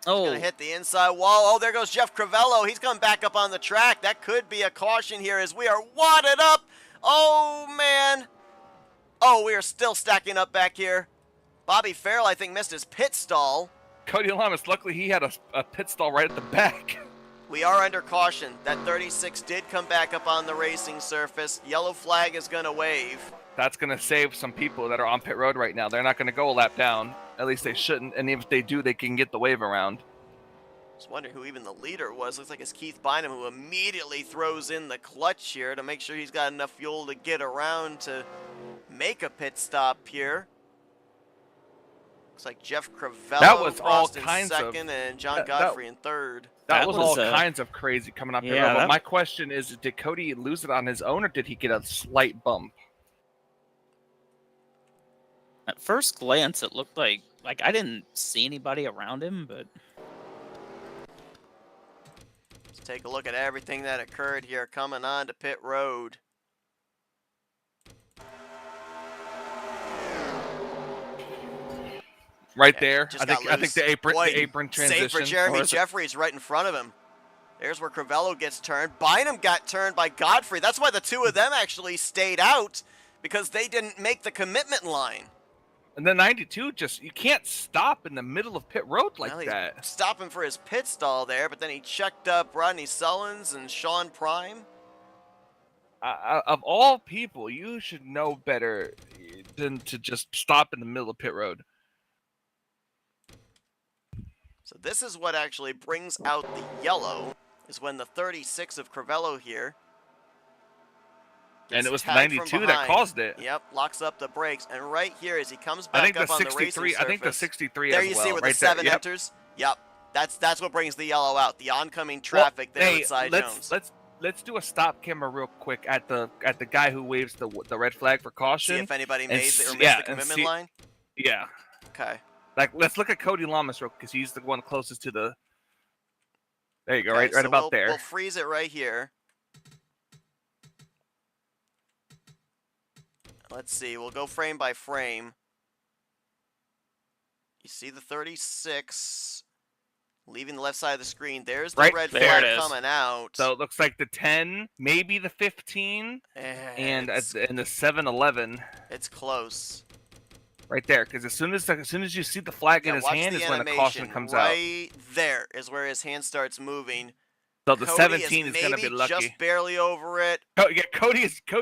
Oh,
Gonna hit the inside wall. Oh, there goes Jeff Crivello. He's coming back up on the track. That could be a caution here as we are wadded up. Oh, man. Oh, we are still stacking up back here. Bobby Farrell, I think, missed his pit stall.
Cody Lamas, luckily he had a pit stall right at the back.
We are under caution. That 36 did come back up on the racing surface. Yellow flag is going to wave.
That's going to save some people that are on pit road right now. They're not going to go a lap down. At least they shouldn't. And if they do, they can get the wave around.
Just wondering who even the leader was. Looks like it's Keith Bynum, who immediately throws in the clutch here to make sure he's got enough fuel to get around to make a pit stop here. Looks like Jeff Crivello
That was all
crossed in
kinds of-
second and John Godfrey in third.
That was all
was,
kinds of crazy coming up here.
yeah,
But
that-
my question is, did Cody lose it on his own, or did he get a slight bump?
at first glance, it looked like I didn't see anybody around him, but
Let's take a look at everything that occurred here coming on to pit road.
Right
Yeah,
there,
just
I
got
think
loose.
the apron
Boy,
transition.
Save for Jeremy
Or is it-
Jeffries right in front of him. There's where Crivello gets turned. Bynum got turned by Godfrey. That's why the two of them actually stayed out, because they didn't make the commitment line.
And then 92, you can't stop in the middle of pit road like
Well, he's
that.
stopping for his pit stall there, but then he checked up Rodney Sullins and Sean Prime.
Of all people, you should know better than to just stop in the middle of pit road.
So this is what actually brings out the yellow, is when the 36 of Crivello here
And
gets
it was
tagged from
92 that
behind.
caused it.
Yep, locks up the brakes, and right here as he comes
I
back
think
up
the
on the racing
63. I think the
surface,
63
there
as
you
well.
see where
right
the 7
there. Yep.
enters. Yep, that's what brings the yellow out. The oncoming traffic there with Cy Jones.
Let's do a stop camera real quick at the guy who waves the red flag for
See
caution.
if anybody
and
made it or
s-
missed
yeah,
the
and
commitment
see-
line.
Yeah.
Okay.
Like, let's look at Cody Lamas real, because he's the one closest to the. There you go,
Okay,
right
so
about there.
We'll freeze it right here. Let's see. We'll go frame by frame. You see the 36 leaving the left side of the screen. There's the
Right
red
there
flag
it is.
coming out.
So it looks like the 10, maybe the 15, and
it's,
the 7-11
it's close.
right there. Because as soon as you see the flag in
Yeah,
his
watch
hand
the
is when the caution
animation.
comes out.
Right there is where his hand starts moving.
So the
Cody
17 is going to be
maybe
lucky.
just barely over it.
Yeah, Cody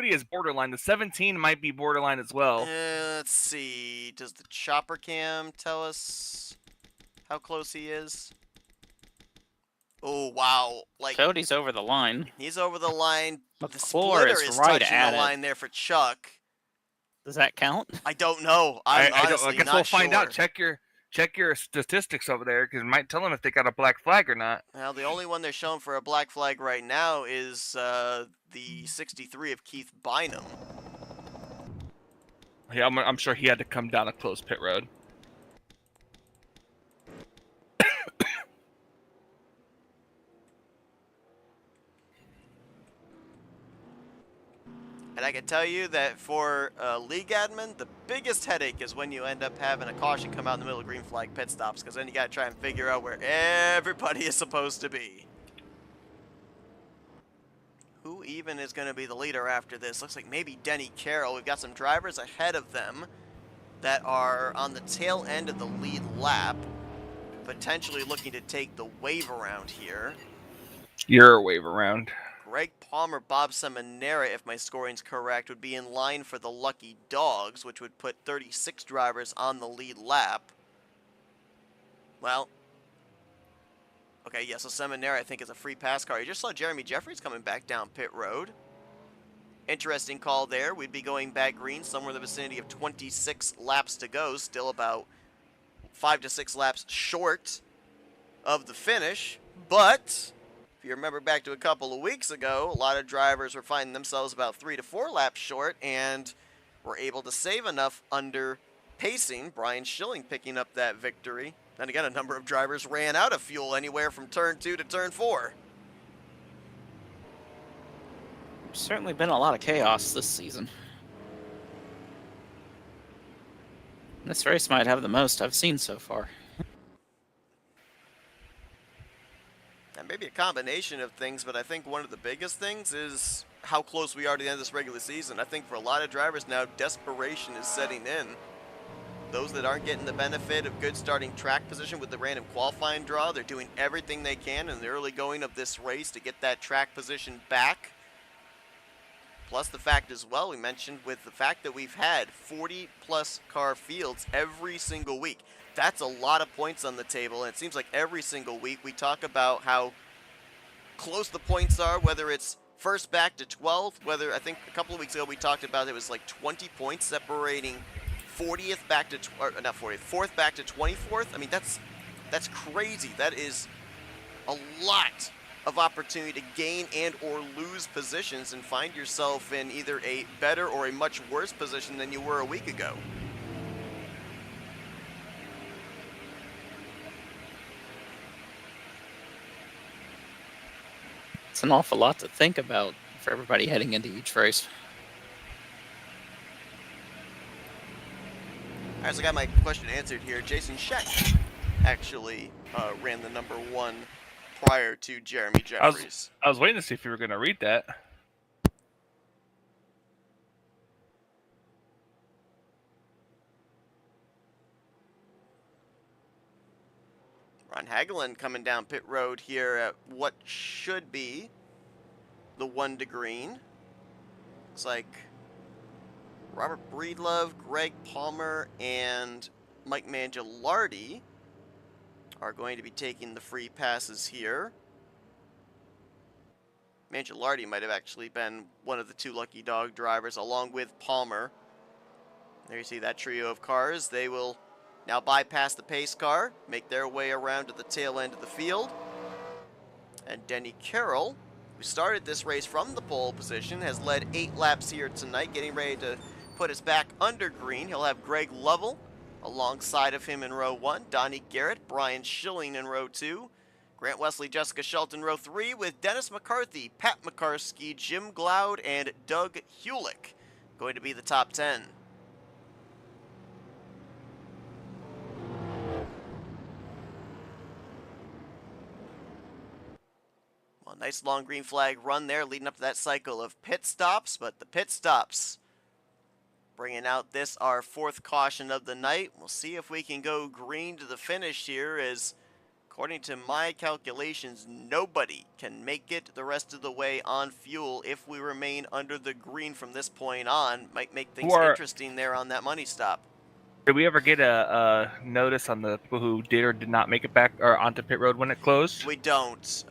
is borderline. The 17 might be borderline as well.
Let's see. Does the chopper cam tell us how close he is? Oh, wow. Like,
Cody's over the line.
he's over the line. The
McClure
splitter
is
is
right
touching the
at it.
line there for Chuck.
Does that count?
I don't know.
I
I'm
don't. I
honestly
guess
not
we'll find
sure.
out. Check your statistics over there, because it might tell them if they got a black flag or not.
Well, the only one they're showing for a black flag right now is the 63 of Keith Bynum.
Yeah, I'm sure he had to come down a closed pit road.
And I can tell you that for league admin, the biggest headache is when you end up having a caution come out in the middle of green flag pit stops, because then you got to try and figure out where everybody is supposed to be. Who even is going to be the leader after this? Looks like maybe Denny Carroll. We've got some drivers ahead of them that are on the tail end of the lead lap, potentially looking to take the wave around here.
Your wave around.
Greg Palmer, Bob Seminara, if my scoring's correct, would be in line for the Lucky Dogs, which would put 36 drivers on the lead lap. Well, okay, yeah, so Seminara, I think, is a free pass car. You just saw Jeremy Jeffries coming back down pit road. Interesting call there. We'd be going back green somewhere in the vicinity of 26 laps to go. Still about 5 to 6 laps short of the finish. But if you remember back to a couple of weeks ago, a lot of drivers were finding themselves about 3 to 4 laps short and were able to save enough under pacing. Brian Schilling picking up that victory. Then again, a number of drivers ran out of fuel anywhere from turn 2 to turn 4.
There's certainly been a lot of chaos this season. This race might have the most I've seen so far.
And maybe a combination of things, but I think one of the biggest things is how close we are to the end of this regular season. I think for a lot of drivers now, desperation is setting in. Those that aren't getting the benefit of good starting track position with the random qualifying draw, they're doing everything they can in the early going of this race to get that track position back. Plus the fact as well, we mentioned with the fact that we've had 40-plus car fields every single week. That's a lot of points on the table, and it seems like every single week we talk about how close the points are, whether it's first back to 12th, whether I think a couple of weeks ago we talked about it was like 20 points separating 40th back to, or not 40th, 4th back to 24th. I mean, that's crazy. That is a lot of opportunity to gain and or lose positions and find yourself in either a better or a much worse position than you were a week ago.
It's an awful lot to think about for everybody heading into each race.
All right, so I got my question answered here. Jason Scheck actually ran the number 1 prior to Jeremy Jeffries.
I was waiting to see if you were going to read that.
Ron Hagelin coming down pit road here at what should be the 1 to green. Looks like Robert Breedlove, Greg Palmer, and Mike Mangialardi are going to be taking the free passes here. Mangialardi might have actually been one of the 2 Lucky Dog drivers along with Palmer. There you see that trio of cars. They will now bypass the pace car, make their way around to the tail end of the field. And Denny Carroll, who started this race from the pole position, has led 8 laps here tonight, getting ready to put us back under green. He'll have Greg Lovell alongside of him in row 1, Donnie Garrett, Brian Schilling in row 2, Grant Wesley, Jessica Shelton row 3, with Dennis McCarthy, Pat McCarskey, Jim Glaude, and Doug Hewlick going to be the top 10. Well, nice long green flag run there leading up to that cycle of pit stops, but the pit stops bringing out this, our 4th caution of the night. We'll see if we can go green to the finish here, as according to my calculations, nobody can make it the rest of the way on fuel if we remain under the green from this point on. Might make things interesting there on that money stop.
Did we ever get a notice on the people who did or did not make it back or onto pit road when it closed?
We don't.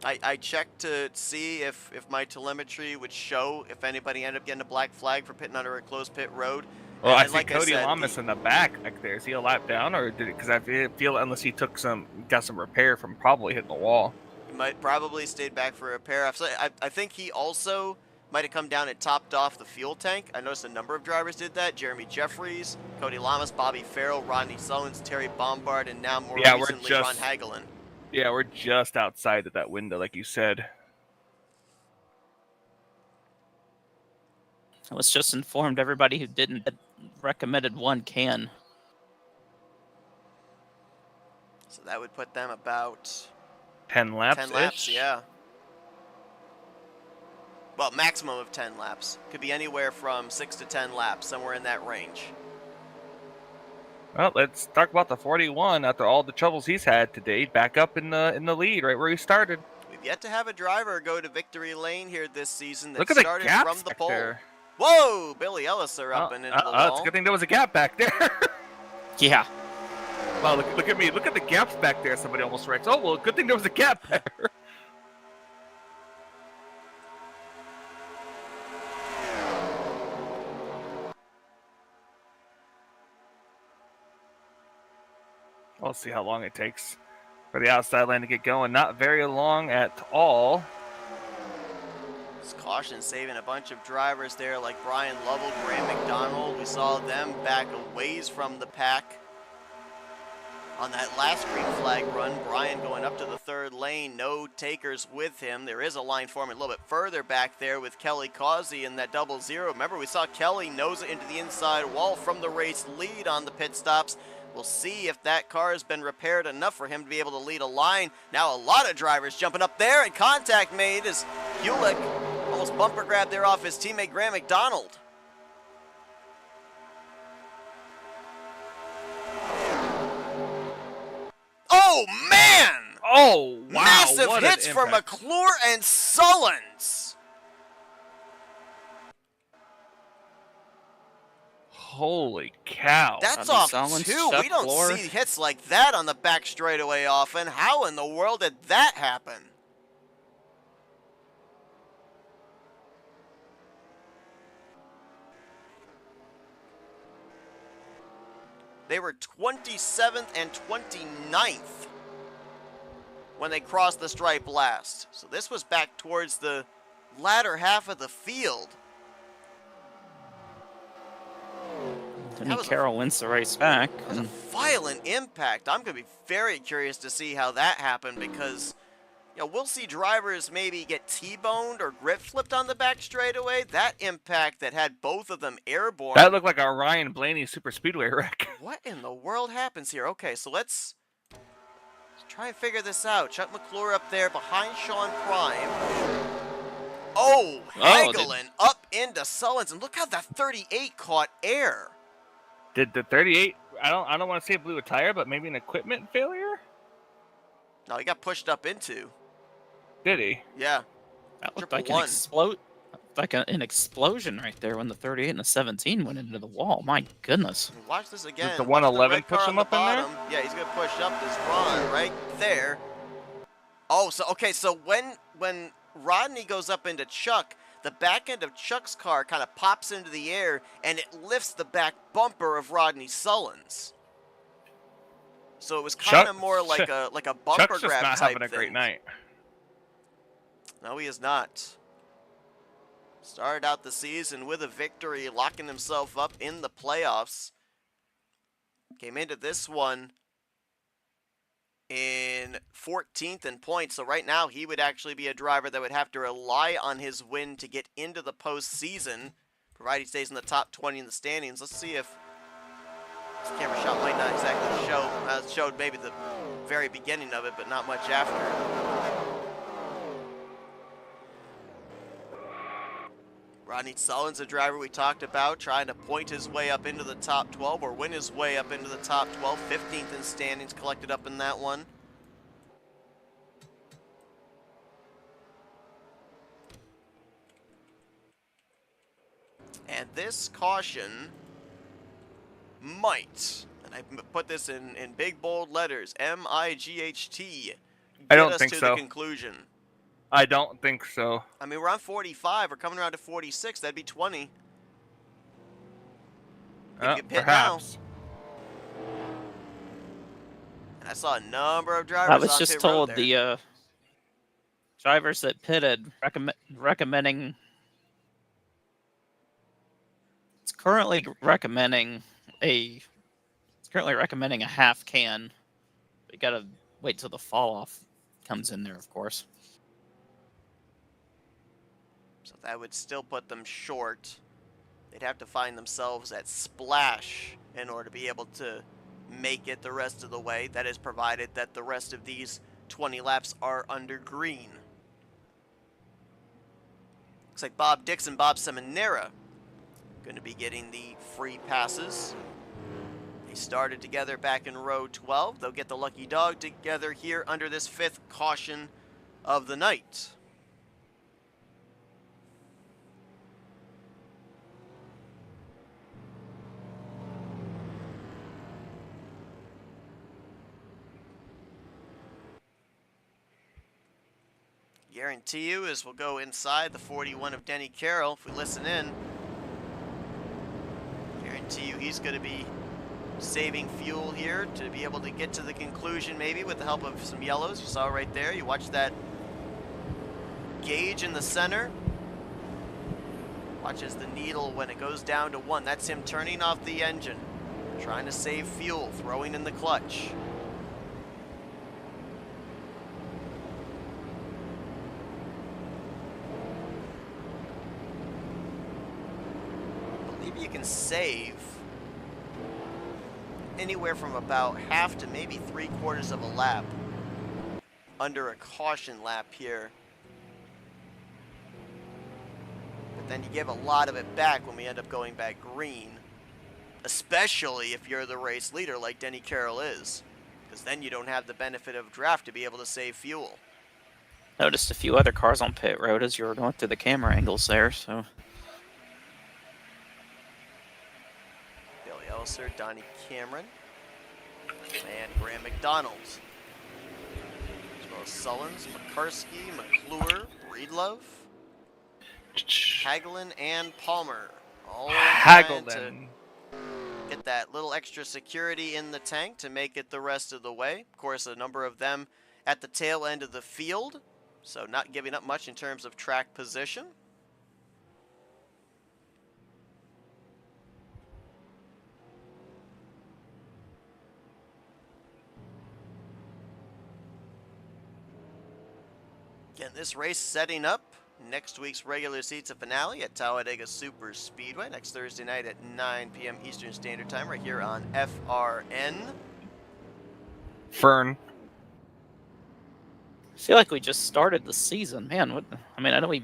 I checked to see if my telemetry would show if anybody ended up getting a black flag for pitting under a closed pit road.
Well, I
And
see
like I
Cody
said,
Lamas in the back back there. Is he a lap down, or did it? Because I feel unless he got some repair from probably hitting the wall.
he might probably stayed back for a repair. I think he also might have come down and topped off the fuel tank. I noticed a number of drivers did that. Jeremy Jeffries, Cody Lamas, Bobby Farrell, Rodney Sullins, Terry Bombard, and now more recently Ron Hagelin.
Yeah, we're just outside of that window, like you said.
I was just informed everybody who didn't recommended 1 can.
So that would put them about
10 laps.
10 laps, yeah. Well, maximum of 10 laps. Could be anywhere from 6 to 10 laps, somewhere in that range.
Well, let's talk about the 41. After all the troubles he's had today, back up in the lead, right where he started.
We've yet to have a driver go to victory lane here this season that
Look at
started
the gaps
from the
back
pole.
there.
Whoa! Billy Elliser up and into the wall.
It's a good thing there was a gap back there.
Yeah.
Wow, look at me. Look at the gaps back there. Somebody almost wrecked. Oh, well, good thing there was a gap there. We'll see how long it takes for the outside lane to get going. Not very long at all.
This caution saving a bunch of drivers there like Brian Lovell, Graham McDonald. We saw them back a ways from the pack. On that last green flag run, Brian going up to the third lane, no takers with him. There is a line forming a little bit further back there with Kelly Causey in that 00. Remember, we saw Kelly nose it into the inside wall from the race lead on the pit stops. We'll see if that car has been repaired enough for him to be able to lead a line. Now a lot of drivers jumping up there, and contact made as Hewlick almost bumper grabbed there off his teammate Graham McDonald. Oh, man!
Oh, wow.
Massive
what
hits for McClure and Sullins.
Holy cow.
That's
Rodney
off
Sullins,
too.
Chuck
We don't
Lorre.
see hits like that on the back straightaway often. How in the world did that happen? They were 27th and 29th when they crossed the stripe last. So this was back towards the latter half of the field.
Denny Carroll wins the race back.
That was a violent impact. I'm going to be very curious to see how that happened because, you know, we'll see drivers maybe get T-boned or grip flipped on the back straightaway. That impact that had both of them airborne.
That looked like a Ryan Blaney super speedway wreck.
What in the world happens here? Okay, so let's try and figure this out. Chuck McClure up there behind Sean Prime. Oh, Hagelin up into Sullins, and look how that 38 caught air.
Did the 38? I don't want to say blew a tire, but maybe an equipment failure.
No, he got pushed up into.
Did he?
Yeah.
That looked
Triple
like an explosion right there when the 38 and the 17 went into the wall. My goodness.
Watch this again.
Did the 111
push
push him up in there?
Yeah, he's gonna push up this Ron right there. Oh, so okay, so when Rodney goes up into Chuck, the back end of Chuck's car kind of pops into the air and it lifts the back bumper of Rodney Sullins. So it was kind of more like a bumper
Chuck's
grab
just not
type
having a
thing.
great night.
No, he is not. Started out the season with a victory, locking himself up in the playoffs. Came into this one in 14th in points. So right now he would actually be a driver that would have to rely on his win to get into the postseason, provided he stays in the top 20 in the standings. Let's see if this camera shot might not exactly show. It showed maybe the very beginning of it, but not much after. Rodney Sullins, a driver we talked about, trying to point his way up into the top 12 or win his way up into the top 12. 15th in standings collected up in that one. And this caution might, and I put this in big bold letters, M-I-G-H-T,
I
get
don't
us
think
to the
so.
conclusion?
I don't think so.
I mean, we're on 45. We're coming around to 46. That'd be 20. If you pit now.
Perhaps.
And I saw a number of
I
drivers
was
on
just
pit road
told
there.
the drivers that pitted recommending. It's currently recommending a half can. We gotta wait till the fall off comes in there, of course.
So that would still put them short. They'd have to find themselves at splash in order to be able to make it the rest of the way. That is provided that the rest of these 20 laps are under green. Looks like Bob Dixon, Bob Seminara going to be getting the free passes. They started together back in row 12. They'll get the lucky dog together here under this 5th caution of the night. Guarantee you, as we'll go inside the 41 of Denny Carroll, if we listen in, guarantee you he's going to be saving fuel here to be able to get to the conclusion, maybe with the help of some yellows. You saw right there. You watch that gauge in the center. Watch as the needle, when it goes down to 1, that's him turning off the engine, trying to save fuel, throwing in the clutch. You can save anywhere from about half to maybe 3/4 of a lap under a caution lap here. But then you give a lot of it back when we end up going back green, especially if you're the race leader like Denny Carroll is, because then you don't have the benefit of draft to be able to save fuel.
Noticed a few other cars on pit road as you were going through the camera angles there, so.
Elser, Donnie Cameron, and Graham McDonald, as well as Sullins, McCarsky, McClure, Breedlove, Hagelin, and Palmer, all trying to get that little extra security in the tank to make it the rest of the way. Of course, a number of them at the tail end of the field, so not giving up much in terms of track position. Again, this race setting up next week's regular season finale at Talladega Super Speedway next Thursday night at 9 p.m. Eastern Standard Time right here on FRN.
Fern.
I feel like we just started the season, man. I know
we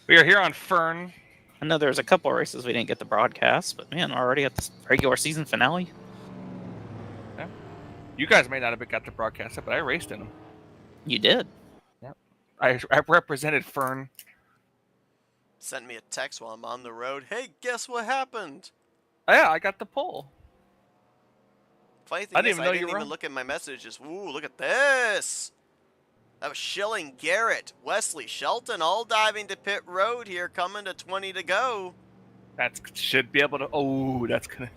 are here on Fern.
I know there's a couple of races we didn't get the broadcast, but man, already at the regular season finale.
Yeah. You guys may not have got the broadcast, but I raced in them.
You did.
Yep. I represented Fern.
Sent me a text while I'm on the road. Hey, guess what happened?
Oh, yeah, I got the pole.
Funny thing is, I didn't even look at my messages. Ooh, look at this. That was Schilling, Garrett, Wesley, Shelton, all diving to pit road here, coming to 20 to go.
That should be able to. Oh, that's gonna.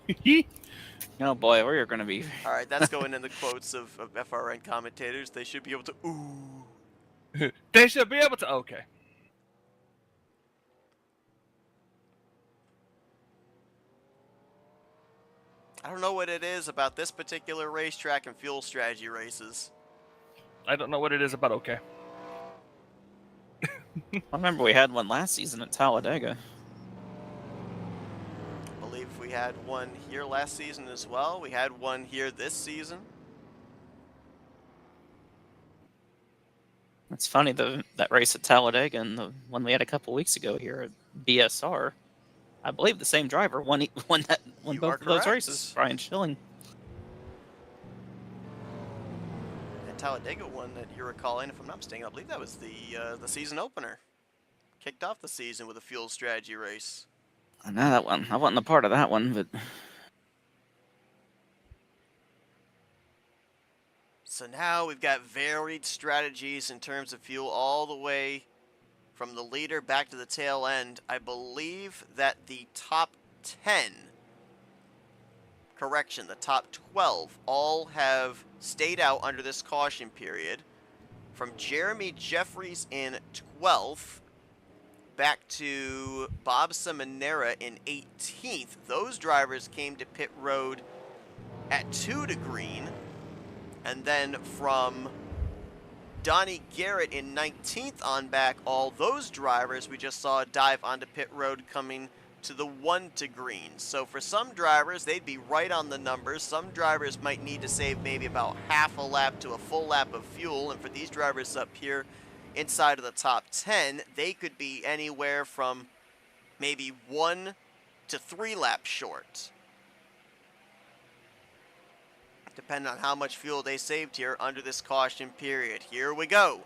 Oh boy, we're gonna be.
All right, that's going in the quotes of FRN commentators. They should be able to. Ooh.
They should be able to. Okay.
I don't know what it is about this particular racetrack and fuel strategy races.
I don't know what it is about okay.
I remember we had one last season at Talladega.
I believe we had one here last season as well. We had one here this season.
It's funny, that race at Talladega and the one we had a couple weeks ago here at BSR. I believe the same driver won both of those races, Brian Schilling.
And Talladega one that you're recalling, if I'm not mistaken, I believe that was the season opener. Kicked off the season with a fuel strategy race.
I know that one. I wasn't a part of that one, but
So now we've got varied strategies in terms of fuel all the way from the leader back to the tail end. I believe that the top 10, correction, the top 12, all have stayed out under this caution period. From Jeremy Jeffries in 12th back to Bob Seminara in 18th. Those drivers came to pit road at 2 to green. And then from Donnie Garrett in 19th on back, all those drivers we just saw dive onto pit road coming to the 1 to green. So for some drivers, they'd be right on the numbers. Some drivers might need to save maybe about half a lap to a full lap of fuel. And for these drivers up here inside of the top 10, they could be anywhere from maybe 1 to 3 laps short, depending on how much fuel they saved here under this caution period. Here we go.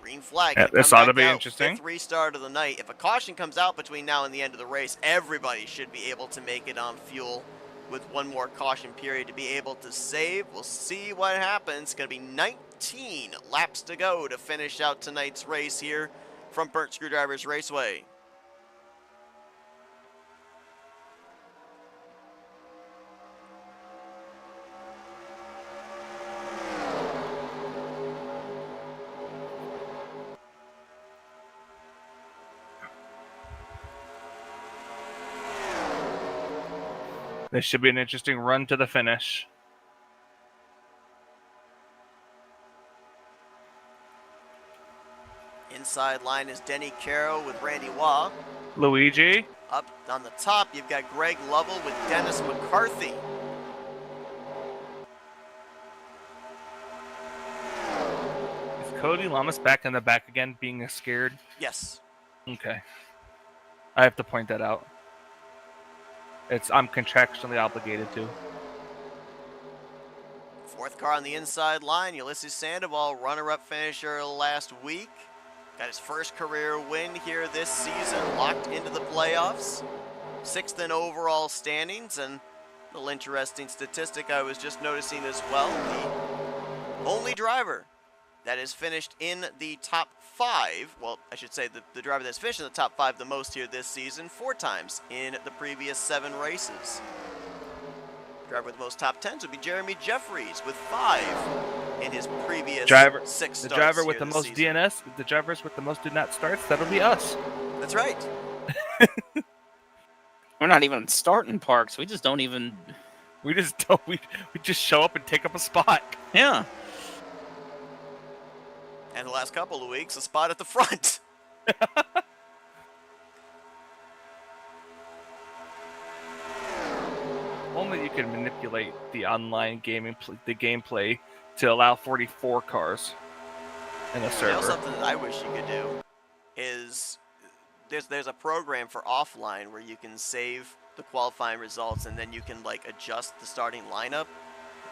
Green flag.
Yeah, this ought to be interesting.
5th restart of the night. If a caution comes out between now and the end of the race, everybody should be able to make it on fuel with one more caution period to be able to save. We'll see what happens. It's going to be 19 laps to go to finish out tonight's race here from Burnt Screwdrivers Raceway.
This should be an interesting run to the finish.
Inside line is Denny Caro with Randy Waugh.
Luigi.
Up on the top, you've got Greg Lovell with Dennis McCarthy.
Is Cody Lamas back in the back again, being scared?
Yes.
Okay. I have to point that out. I'm contractually obligated to.
4th car on the inside line, Ulysses Sandoval, runner-up finisher last week. Got his first career win here this season, locked into the playoffs. 6th in overall standings, and a little interesting statistic I was just noticing as well. The only driver that has finished in the top 5, well, I should say the driver that's finished in the top 5 the most here this season, 4 times in the previous 7 races. Driver with the most top 10s would be Jeremy Jeffries with 5 in his previous 6 starts.
The driver with the most
season.
DNS, the drivers with the most do not starts, that'll be us.
That's right.
We're not even starting parks. We just don't even.
We just don't. We just show up and take up a spot.
Yeah.
And the last couple of weeks, a spot at the front.
Only you can manipulate the online gaming, the gameplay to allow 44 cars in a server.
You know, something that I wish you could do is there's a program for offline where you can save the qualifying results and then you can like adjust the starting lineup.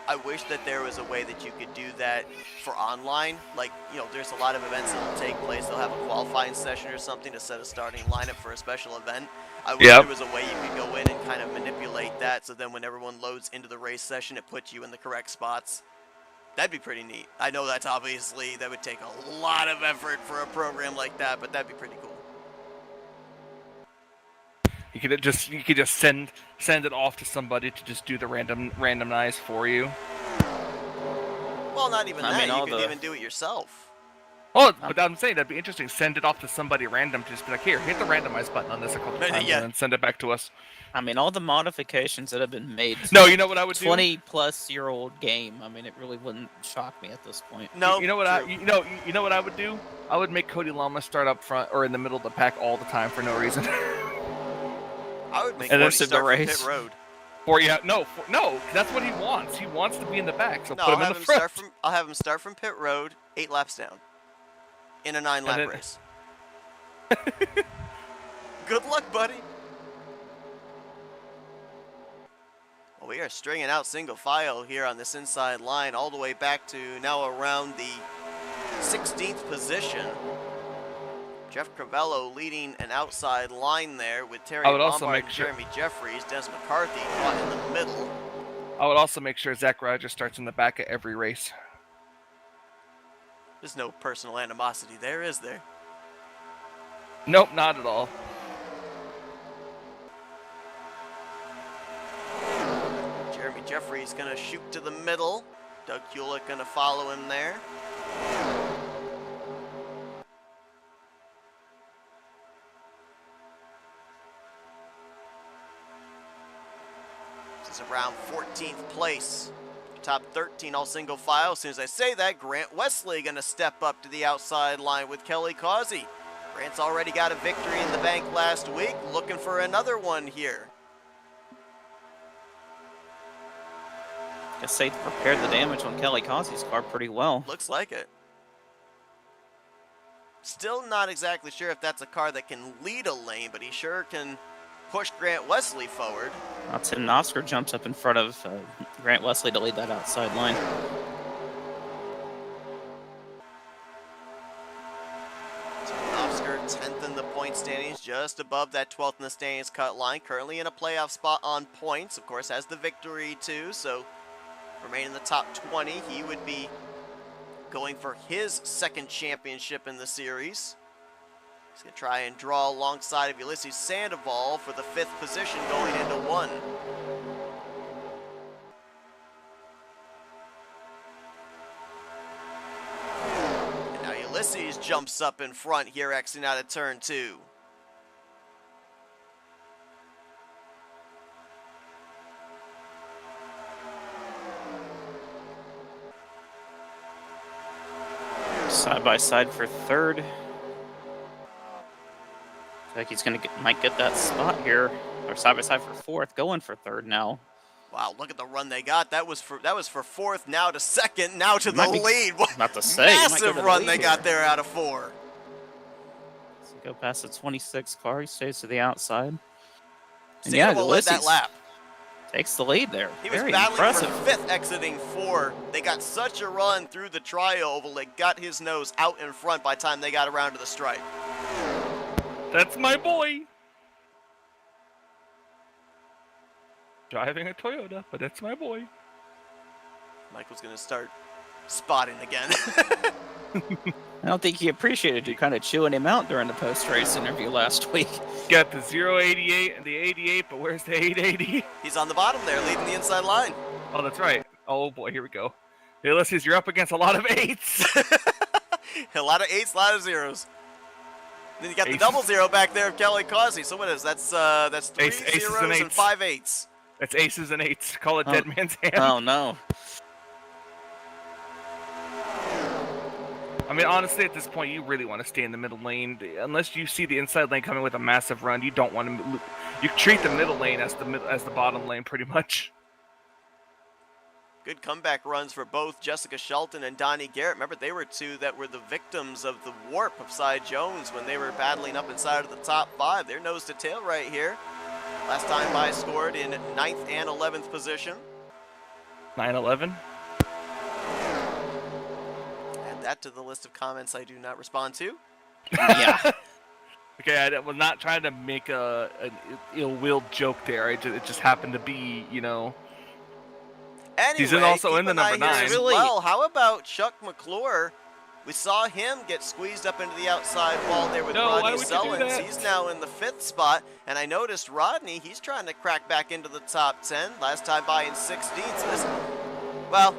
I wish that there was a way that you could do that for online. Like, you know, there's a lot of events that will take place. They'll have a qualifying session or something to set a starting lineup for a special event. I wish there was a way you could go in and kind of manipulate that so then when everyone loads into the race session, it puts you in the correct spots. That'd be pretty neat. I know that's obviously, that would take a lot of effort for a program like that, but that'd be pretty cool.
You could just send it off to somebody to just do the randomize for you.
Well, not even that. You could even do it yourself.
Oh, but I'm saying that'd be interesting. Send it off to somebody random to just be like, here, hit the randomize button on this a couple times and then send it back to us.
I mean, all the modifications that have been made.
No, you know what I would do?
20-plus-year-old game. I mean, it really wouldn't shock me at this point.
No,
you know what you know what I would do? I would make Cody Lama start up front or in the middle of the pack all the time for no reason.
I would make Cody start from pit road.
No, that's what he wants. He wants to be in the back, so
no,
put him in the front.
I'll have him start from pit road, 8 laps down, in a 9-lap race. Good luck, buddy. Well, we are stringing out single file here on this inside line all the way back to now around the 16th position. Jeff Crivello leading an outside line there with Terry Lombard and Jeremy Jeffries. Dennis McCarthy caught in the middle.
I would also make sure Zach Rogers starts in the back at every race.
There's no personal animosity there, is there?
Nope, not at all.
Jeremy Jeffries going to shoot to the middle. Doug Hewlett going to follow him there. This is around 14th place. Top 13 all single file. As soon as I say that, Grant Wesley going to step up to the outside line with Kelly Causey. Grant's already got a victory in the bank last week, looking for another one here.
Guess they repaired the damage on Kelly Causey's car pretty well.
Looks like it. Still not exactly sure if that's a car that can lead a lane, but he sure can push Grant Wesley forward.
Tim Oscar jumps up in front of Grant Wesley to lead that outside line.
Oscar 10th in the point standings, just above that 12th in the standings cut line. Currently in a playoff spot on points. Of course, has the victory too, so remain in the top 20. He would be going for his second championship in the series. He's going to try and draw alongside of Ulysses Sandoval for the 5th position going into 1. And now Ulysses jumps up in front here, exiting out of turn 2.
Side by side for third. I think he's might get that spot here, or side by side for fourth, going for third now.
Wow, look at the run they got. That was for fourth, now to second, now to the lead.
Not to say,
massive run they got there out of 4.
So go past the 26 car, he stays to the outside. And
Sandoval led that lap.
Takes the lead there.
He was
Very
battling
impressive.
for 5th, exiting 4. They got such a run through the tri-oval, it got his nose out in front by the time they got around to the stripe.
That's my boy. Driving a Toyota, but that's my boy.
Michael's going to start spotting again.
I don't think he appreciated you kind of chewing him out during the post-race interview last week.
Got the 088 and the 88, but where's the 880?
He's on the bottom there, leading the inside line.
Oh, that's right. Oh boy, here we go. Hey, Ulysses, you're up against a lot of 8s.
A lot of 8s, a lot of 0s. Then you got
Aces.
the double 0 back there of Kelly Causey. So what is that's 3
Aces
zeros and 5 8s.
That's aces and 8s. Call it dead man's hand.
Oh no.
I mean, honestly, at this point, you really want to stay in the middle lane. Unless you see the inside lane coming with a massive run, you don't want to. You treat the middle lane as the bottom lane, pretty much.
Good comeback runs for both Jessica Shelton and Donnie Garrett. Remember, they were two that were the victims of the warp of Cy Jones when they were battling up inside of the top 5. They're nose to tail right here. Last time by scored in 9th and 11th position.
9-11.
Add that to the list of comments I do not respond to.
Yeah.
Okay, I was not trying to make an ill-willed joke there. It just happened to be, you know.
Anyway,
He's also
keep
in the
an eye
number
here
9.
as well. How about Chuck McClure? We saw him get squeezed up into the outside wall there with
No, why
Rodney
would you do
Sullins.
that?
He's now in the 5th spot, and I noticed Rodney, he's trying to crack back into the top 10. Last time by in 16th. So this, well,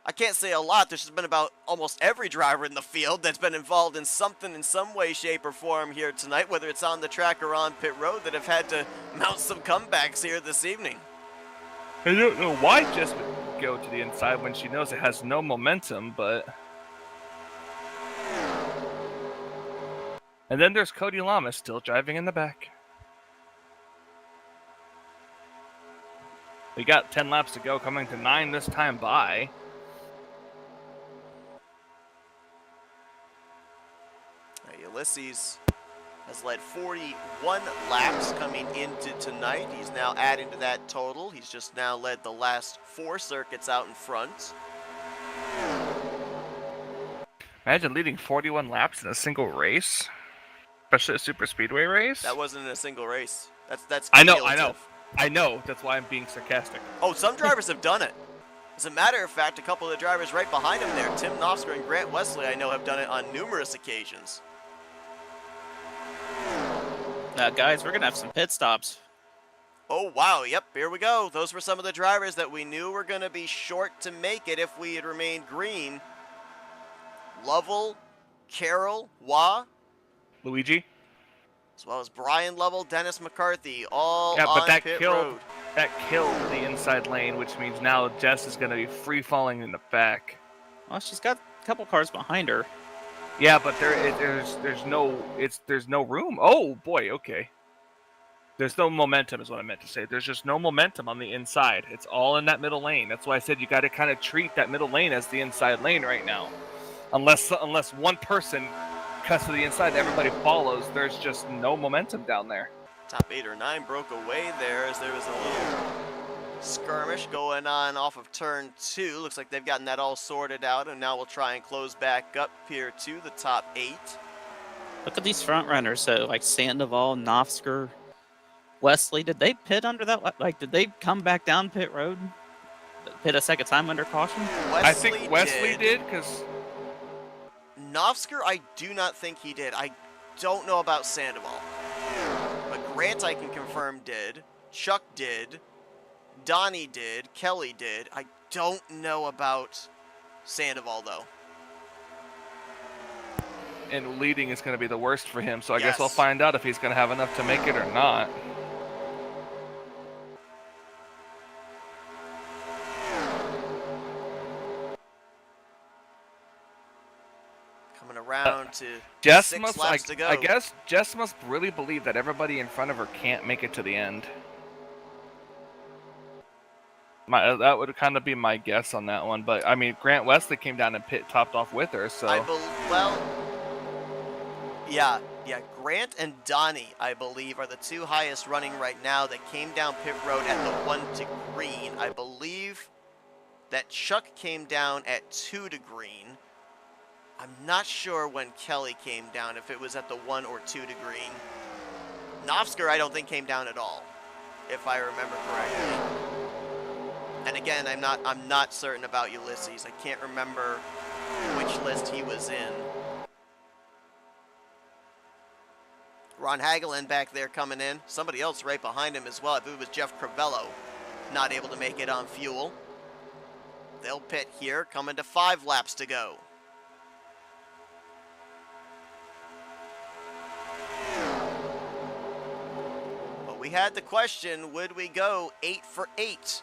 I can't say a lot. There's been about almost every driver in the field that's been involved in something in some way, shape, or form here tonight, whether it's on the track or on pit road, that have had to mount some comebacks here this evening.
I don't know why Jess would go to the inside when she knows it has no momentum, but... And then there's Cody Lamas still driving in the back. We got 10 laps to go, coming to 9 this time by.
Ulysses has led 41 laps coming into tonight. He's now adding to that total. He's just now led the last 4 circuits out in front.
Imagine leading 41 laps in a single race. Especially a super speedway race.
That wasn't in a single race. That's
I know.
cumulative.
I know. That's why I'm being sarcastic.
Oh, some drivers have done it. As a matter of fact, a couple of the drivers right behind him there, Tim Knopfsker and Grant Wesley, I know have done it on numerous occasions.
Guys, we're going to have some pit stops.
Oh, wow. Yep, here we go. Those were some of the drivers that we knew were going to be short to make it if we had remained green. Lovell, Carroll, Waugh,
Luigi?
as well as Brian Lovell, Dennis McCarthy, all
Yeah, but
on
that
pit
killed
road.
the inside lane, which means now Jess is going to be free falling in the back.
Well, she's got a couple cars behind her.
Yeah, but there's no room. Oh boy, okay. There's no momentum is what I meant to say. There's just no momentum on the inside. It's all in that middle lane. That's why I said you got to kind of treat that middle lane as the inside lane right now. Unless one person cuts to the inside, everybody follows. There's just no momentum down there.
Top 8 or 9 broke away there as there was a little skirmish going on off of turn 2. Looks like they've gotten that all sorted out, and now we'll try and close back up here to the top 8.
Look at these front runners. So, like Sandoval, Knopfsker, Wesley. Did they pit under that? Like, did they come back down pit road? Pit a second time under caution?
I think Wesley did because
Knopfsker, I do not think he did. I don't know about Sandoval. But Grant, I can confirm, did. Chuck did. Donnie did. Kelly did. I don't know about Sandoval, though.
and leading is going to be the worst for him. So I guess
Yes.
we'll find out if he's going to have enough to make it or not.
Coming around to
Jess
6
must,
laps to go.
I guess Jess must really believe that everybody in front of her can't make it to the end. That would kind of be my guess on that one. But I mean, Grant Wesley came down and topped off with her. So
yeah. Grant and Donnie, I believe, are the two highest running right now that came down pit road at the 1 to green. I believe that Chuck came down at 2 to green. I'm not sure when Kelly came down, if it was at the 1 or 2 to green. Knopfsker, I don't think came down at all, if I remember correctly. And again, I'm not certain about Ulysses. I can't remember which list he was in. Ron Hagelin back there coming in. Somebody else right behind him as well. I believe it was Jeff Crivello, not able to make it on fuel. They'll pit here, coming to 5 laps to go. But we had the question, would we go 8 for 8?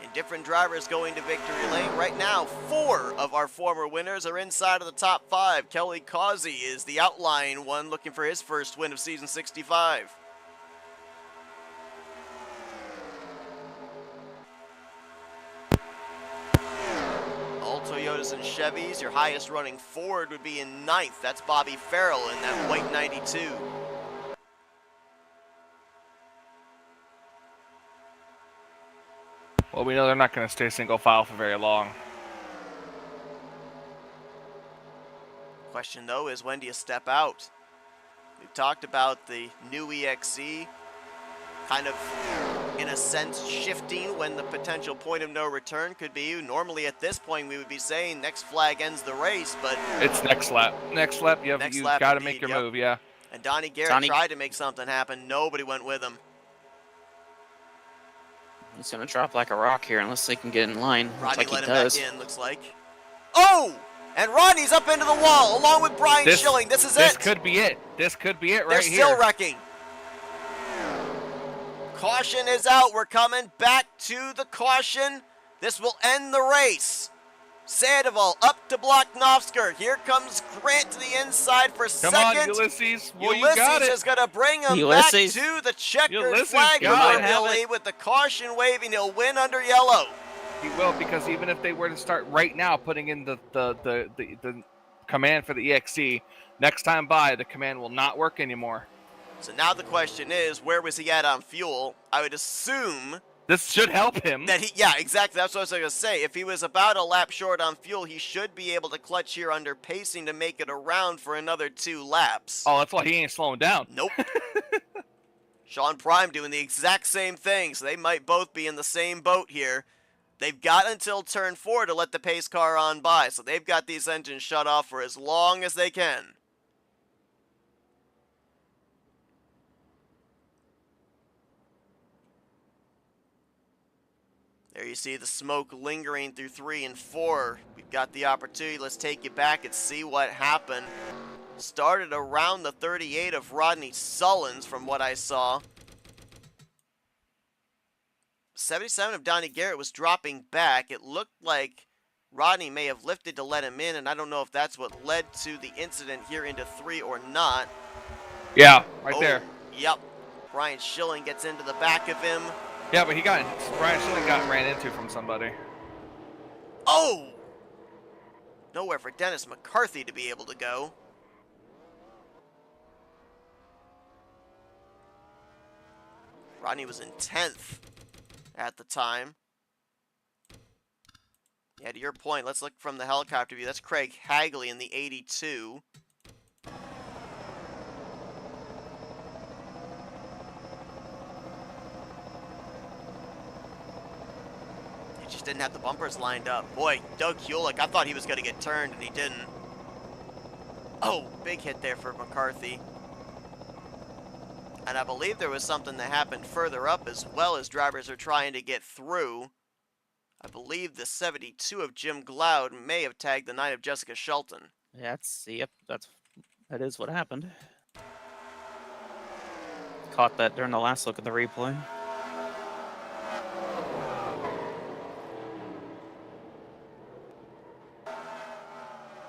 And different drivers going to victory lane. Right now, 4 of our former winners are inside of the top 5. Kelly Causey is the outlying one, looking for his first win of season 65. All Toyotas and Chevys. Your highest running Ford would be in 9th. That's Bobby Farrell in that white 92.
well, we know they're not going to stay single file for very long.
Question, though, is when do you step out? We've talked about the new EXE kind of, in a sense, shifting when the potential point of no return could be. Normally, at this point, we would be saying next flag ends the race, but...
It's next lap. Next lap, you've got to make your move, yeah.
And Donnie Garrett tried to make something happen. Nobody went with him.
He's going to drop like a rock here unless they can get in line.
Rodney
Like
let
he
him
does.
back in, looks like. Oh! And Rodney's up into the wall, along with Brian Schilling. This is it.
This could be it. This could be it right here.
They're still wrecking. Caution is out. We're coming back to the caution. This will end the race. Sandoval up to block Knopfsker. Here comes Grant to the inside for second.
Come on, Ulysses. Well, you got it.
Ulysses is going to bring him back to the checkered flag. With the caution waving, he'll win under yellow.
He will, because even if they were to start right now putting in the command for the EXE, next time by, the command will not work anymore.
So now the question is, where was he at on fuel? I would assume...
This should help him.
Yeah, exactly. That's what I was going to say. If he was about a lap short on fuel, he should be able to clutch here under pacing to make it around for another 2 laps.
Oh, that's why he ain't slowing down.
Nope. Sean Prime doing the exact same thing, so they might both be in the same boat here. They've got until turn 4 to let the pace car on by, so they've got these engines shut off for as long as they can. There you see the smoke lingering through 3 and 4. We've got the opportunity. Let's take you back and see what happened. Started around the 38 of Rodney Sullins from what I saw. 77 of Donnie Garrett was dropping back. It looked like Rodney may have lifted to let him in, and I don't know if that's what led to the incident here into 3 or not.
Yeah, right there.
Yep. Brian Schilling gets into the back of him.
Yeah, but Brian Schilling got ran into from somebody.
Oh! Nowhere for Dennis McCarthy to be able to go. Rodney was in 10th at the time. Yeah, to your point, let's look from the helicopter view. That's Craig Hagley in the 82. He just didn't have the bumpers lined up. Boy, Doug Hewlick, I thought he was going to get turned, and he didn't. Oh, big hit there for McCarthy. And I believe there was something that happened further up as well as drivers are trying to get through. I believe the 72 of Jim Gloud may have tagged the 9 of Jessica Shelton.
That is what happened. Caught that during the last look at the replay.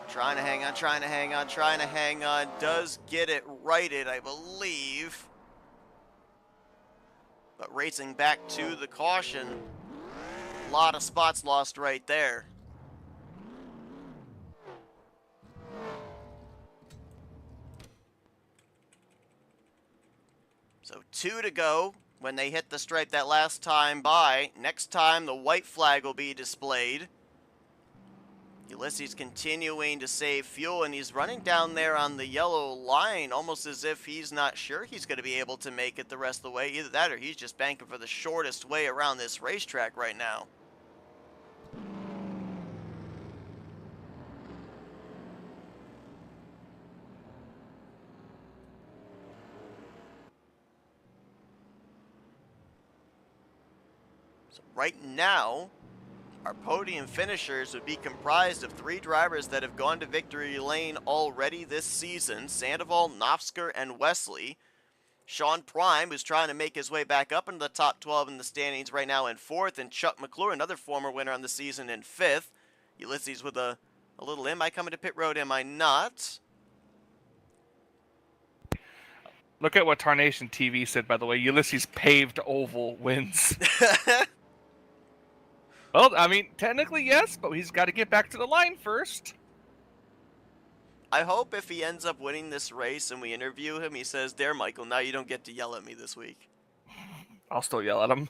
Trying to hang on, trying to hang on, trying to hang on. Does get it righted, I believe. But racing back to the caution. A lot of spots lost right there. So 2 to go when they hit the stripe that last time by. Next time the white flag will be displayed. Ulysses continuing to save fuel, and he's running down there on the yellow line almost as if he's not sure he's going to be able to make it the rest of the way. Either that or he's just banking for the shortest way around this racetrack right now. So right now, our podium finishers would be comprised of 3 drivers that have gone to victory lane already this season: Sandoval, Nofsker, and Wesley. Sean Prime, who's trying to make his way back up into the top 12 in the standings right now, in 4th, and Chuck McClure, another former winner on the season, in 5th. Ulysses with a little, am I coming to pit road, am I not?
Look at what Tarnation TV said, by the way. Ulysses paved oval wins. Well, I mean, technically yes, but he's got to get back to the line first.
I hope if he ends up winning this race and we interview him, he says, "There, Michael, now you don't get to yell at me this week."
I'll still yell at him.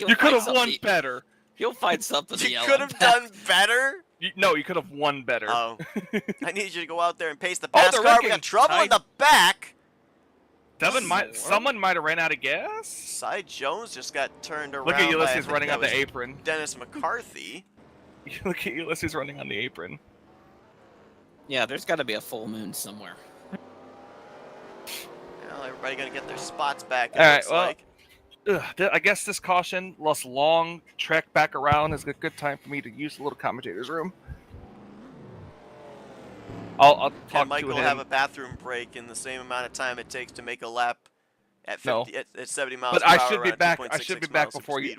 You could have won better.
You'll find something to yell at.
You could have done better?
No, you could have won better.
Oh. I need you to go out there and pace the pass car.
wrecking.
We got trouble in the back.
Someone might have ran out of gas.
Cy Jones just got turned around.
Look at
by,
Ulysses running on the apron.
Dennis McCarthy.
Look at Ulysses running on the apron.
Yeah, there's got to be a full moon somewhere.
Well, everybody gonna get their spots back.
All right, well, I guess this caution, less long trek back around, is a good time for me to use the little commentator's room. I'll talk
and Michael
to him.
have a bathroom break in the same amount of time it takes to make a lap at 50, at 70 miles
but
per hour.
I should be back.
I
should be back before you.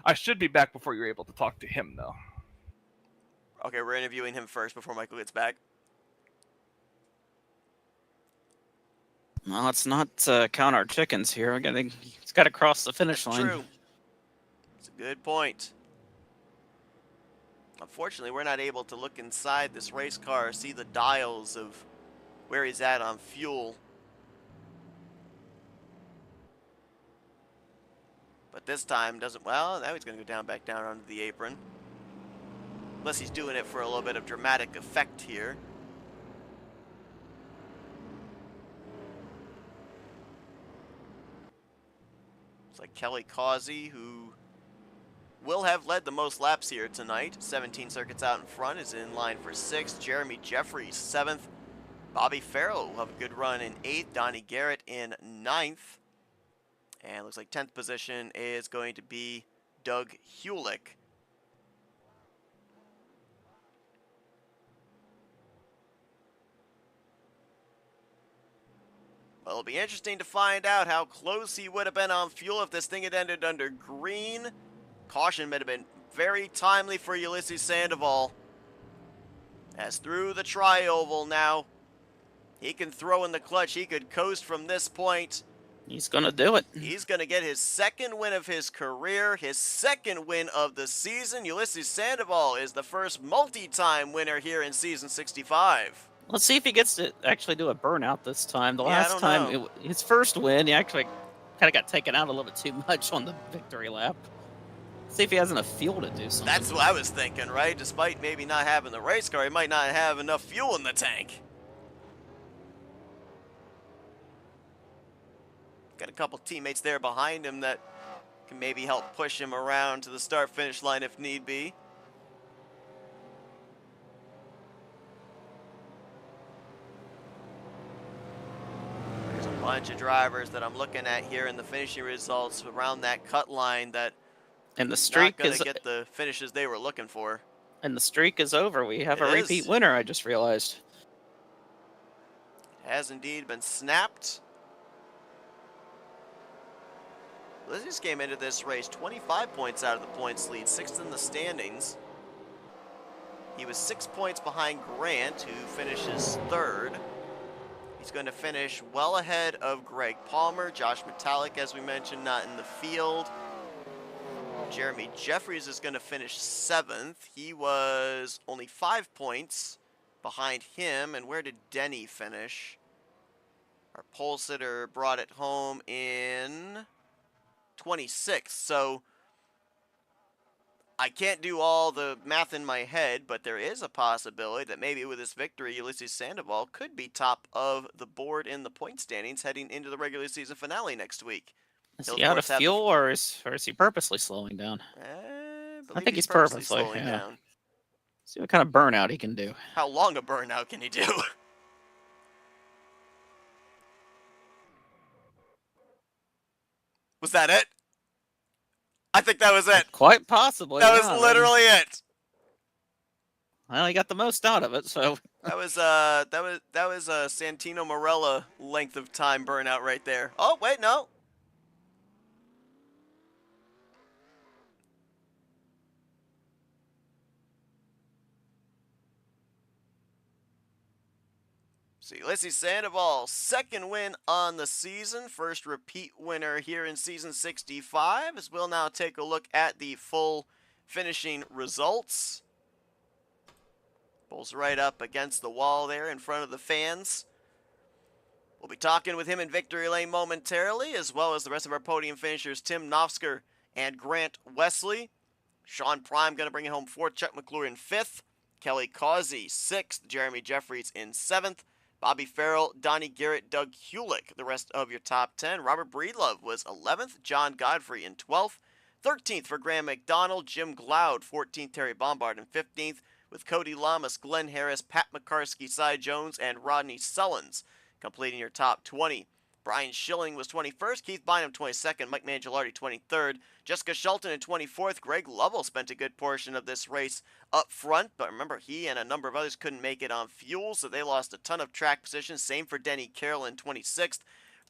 I should be back before you're able to talk to him, though.
Okay, we're interviewing him first before Michael gets back.
Well, let's not count our chickens here. It's got to cross the finish line.
True. It's a good point. Unfortunately, we're not able to look inside this race car, see the dials of where he's at on fuel. But this time doesn't, well, now he's going to go back down onto the apron. Unless he's doing it for a little bit of dramatic effect here. Kelly Causey, who will have led the most laps here tonight. 17 circuits out in front, is in line for 6th. Jeremy Jeffries, 7th. Bobby Farrell will have a good run in 8th. Donnie Garrett in 9th. And looks like 10th position is going to be Doug Hewlick. Well, it'll be interesting to find out how close he would have been on fuel if this thing had ended under green. Caution might have been very timely for Ulysses Sandoval. As through the tri-oval now, he can throw in the clutch. He could coast from this point.
He's going to do it.
He's going to get his second win of his career, his second win of the season. Ulysses Sandoval is the first multi-time winner here in Season 65.
Let's see if he gets to actually do a burnout this time. The
Yeah,
last time, his first win, he actually kind of got taken out a little bit too much on the victory lap. See if he has enough fuel to do something.
That's what I was thinking, right? Despite maybe not having the race car, he might not have enough fuel in the tank. Got a couple teammates there behind him that can maybe help push him around to the start-finish line if need be. There's a bunch of drivers that I'm looking at here in the finishing results around that cut line that
and the streak
not gonna get the finishes they were looking for.
And the streak is over. We have a repeat winner, I just realized.
It has indeed been snapped. Ulysses came into this race 25 points out of the points lead, 6th in the standings. He was 6 points behind Grant, who finishes 3rd. He's going to finish well ahead of Greg Palmer. Josh Metallic, as we mentioned, not in the field. Jeremy Jeffries is going to finish 7th. He was only 5 points behind him. And where did Denny finish? Our pole sitter brought it home in 26th. So I can't do all the math in my head, but there is a possibility that maybe with this victory, Ulysses Sandoval could be top of the board in the point standings heading into the regular season finale next week.
Is he out of fuel, or is he purposely slowing down? I think he's purposely slowing down. See what kind of burnout he can do.
How long a burnout can he do? Was that it? I think that was it.
Quite possibly.
That was literally it.
Well, he got the most out of it, so.
That was a Santino Marella length of time burnout right there. Oh wait, no. So Ulysses Sandoval, second win on the season, first repeat winner here in Season 65, as we'll now take a look at the full finishing results. Pulls right up against the wall there in front of the fans. We'll be talking with him in victory lane momentarily, as well as the rest of our podium finishers, Tim Nofsker and Grant Wesley. Sean Prime going to bring it home 4th, Chuck McClure in 5th. Kelly Causey 6th, Jeremy Jeffries in 7th. Bobby Farrell, Donnie Garrett, Doug Hewlick, the rest of your top 10. Robert Breedlove was 11th, John Godfrey in 12th. 13th for Graham McDonald, Jim Glaude, 14th, Terry Bombard in 15th, with Cody Lamas, Glenn Harris, Pat McCarskey, Cy Jones, and Rodney Sullins completing your top 20. Brian Schilling was 21st, Keith Bynum 22nd, Mike Mangialardi 23rd, Jessica Shelton in 24th. Greg Lovell spent a good portion of this race up front, but remember, he and a number of others couldn't make it on fuel, so they lost a ton of track positions. Same for Denny Carroll in 26th,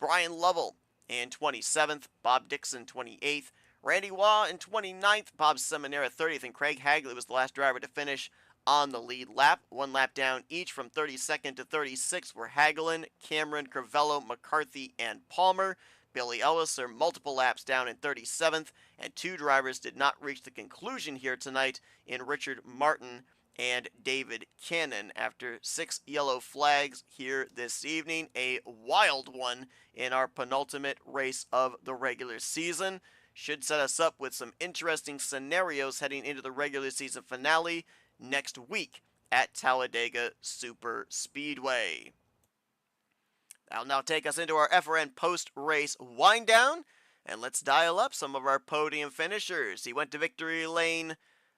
Brian Lovell in 27th, Bob Dixon 28th, Randy Waugh in 29th, Bob Seminara 30th, and Craig Hagley was the last driver to finish on the lead lap. 1 lap down each from 32nd to 36th were Hagelin, Cameron, Crivello, McCarthy, and Palmer. Billy Ellis are multiple laps down in 37th, and 2 drivers did not reach the conclusion here tonight in Richard Martin and David Cannon after 6 yellow flags here this evening. A wild one in our penultimate race of the regular season. Should set us up with some interesting scenarios heading into the regular season finale next week at Talladega Super Speedway. That'll now take us into our FRN post-race wind-down, And let's dial up some of our podium finishers. He went to victory lane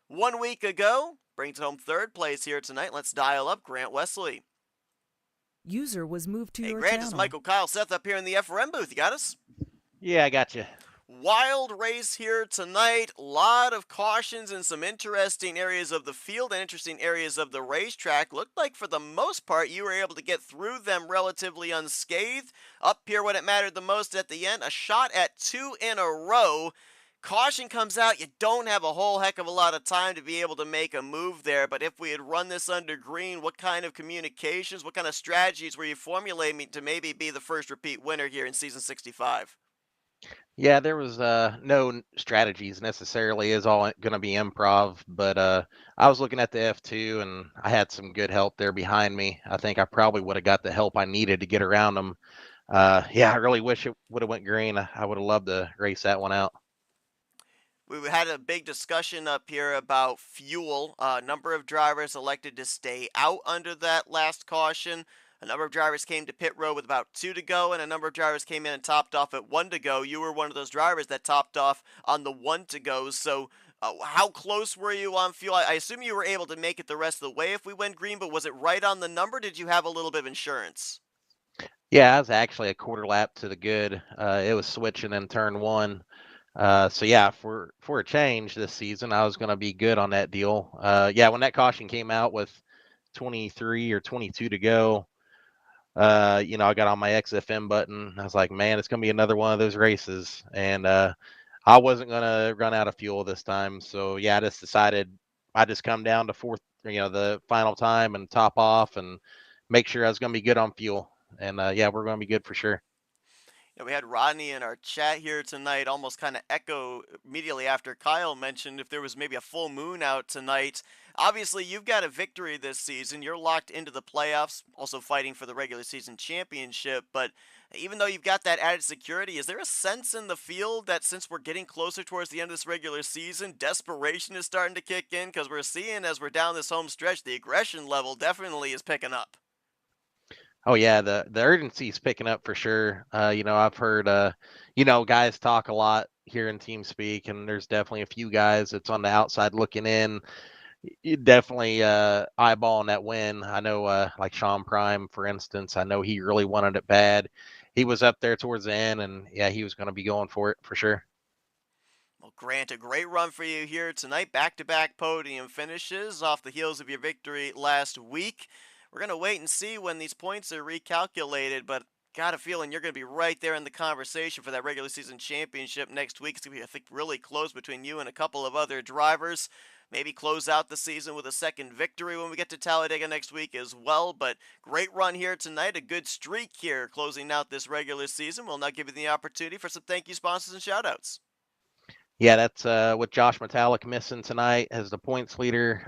1 week ago, brings it home third place here tonight. Let's dial up Grant Wesley.
User was moved to
Hey,
your
Grant, it's
channel.
Michael Kyle Seth up here in the FRM booth. You got us?
Yeah, I got you.
Wild race here tonight. A lot of cautions in some interesting areas of the field and interesting areas of the racetrack. Looked like for the most part you were able to get through them relatively unscathed. Up here when it mattered the most at the end, a shot at 2 in a row. Caution comes out, you don't have a whole heck of a lot of time to be able to make a move there, but if we had run this under green, what kind of communications, what kind of strategies were you formulating to maybe be the first repeat winner here in season 65?
Yeah, there was no strategies necessarily. Is all going to be improv, but I was looking at the F2 and I had some good help there behind me. I think I probably would have got the help I needed to get around them. Yeah, I really wish it would have went green. I would have loved to race that one out.
We had a big discussion up here about fuel. A number of drivers elected to stay out under that last caution. A number of drivers came to pit road with about 2 to go, and a number of drivers came in and topped off at 1 to go. You were one of those drivers that topped off on the 1 to go. So, how close were you on fuel? I assume you were able to make it the rest of the way if we went green, but was it right on the number? Did you have a little bit of insurance?
Yeah, I was actually a quarter lap to the good. It was switching in turn one. So yeah, for a change this season, I was going to be good on that deal. Yeah, when that caution came out with 23 or 22 to go, I got on my XFM button. I was like, man, it's going to be another one of those races. And I wasn't going to run out of fuel this time. So yeah, I just decided I just come down to fourth, the final time and top off and make sure I was going to be good on fuel. And yeah, we're going to be good for sure.
Yeah, we had Rodney in our chat here tonight almost kind of echo immediately after Kyle mentioned if there was maybe a full moon out tonight. Obviously, you've got a victory this season. You're locked into the playoffs, also fighting for the regular season championship. But even though you've got that added security, is there a sense in the field that since we're getting closer towards the end of this regular season, desperation is starting to kick in? Because we're seeing as we're down this home stretch, the aggression level definitely is picking up.
Oh yeah, the urgency is picking up for sure. I've heard guys talk a lot here in TeamSpeak, and there's definitely a few guys that's on the outside looking in. You definitely eyeballing that win. I know like Sean Prime, for instance, I know he really wanted it bad. He was up there towards the end, and yeah, he was going to be going for it for sure.
Well, Grant, a great run for you here tonight. Back-to-back podium finishes off the heels of your victory last week. We're going to wait and see when these points are recalculated, but got a feeling you're going to be right there in the conversation for that regular season championship next week. It's going to be, I think, really close between you and a couple of other drivers. Maybe close out the season with a second victory when we get to Talladega next week as well. But great run here tonight. A good streak here closing out this regular season. We'll now give you the opportunity for some thank you sponsors and shout-outs.
Yeah, that's with Josh Metallic missing tonight as the points leader,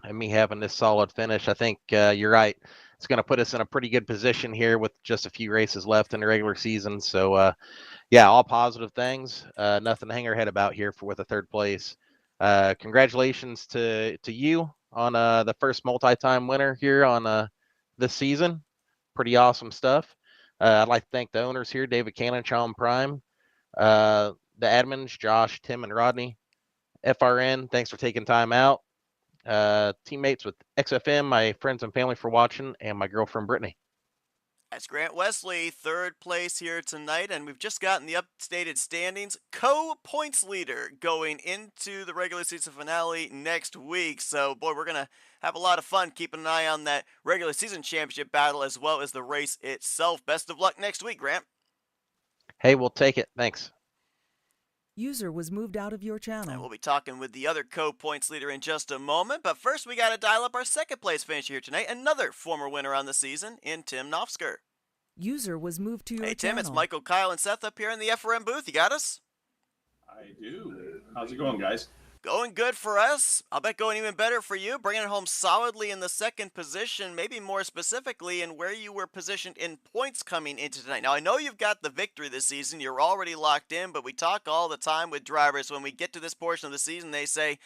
and me having this solid finish. I think you're right. It's going to put us in a pretty good position here with just a few races left in the regular season. So, yeah, all positive things. Nothing to hang our head about here with a third place. Congratulations to you on the first multi-time winner here on this season. Pretty awesome stuff. I'd like to thank the owners here, David Cannon, Sean Prime. The admins, Josh, Tim, and Rodney. FRN, thanks for taking time out. Teammates with XFM, my friends and family for watching, and my girlfriend, Brittany.
That's Grant Wesley, third place here tonight, and we've just gotten the updated standings. Co-points leader going into the regular season finale next week. So, boy, we're going to have a lot of fun keeping an eye on that regular season championship battle as well as the race itself. Best of luck next week, Grant.
Hey, we'll take it. Thanks.
User was moved out of your channel.
And we'll be talking with the other co-points leader in just a moment. But first, we got to dial up our second place finisher here tonight. Another former winner on the season in Tim Nofsker.
User was moved to your
Hey,
channel.
Tim, it's Michael, Kyle, and Seth up here in the FRM booth. You got us?
I do. How's it going, guys?
Going good for us. I'll bet going even better for you. Bringing it home solidly in the second position, maybe more specifically in where you were positioned in points coming into tonight. Now, I know you've got the victory this season. You're already locked in, but we talk all the time with drivers. When we get to this portion of the season, they say,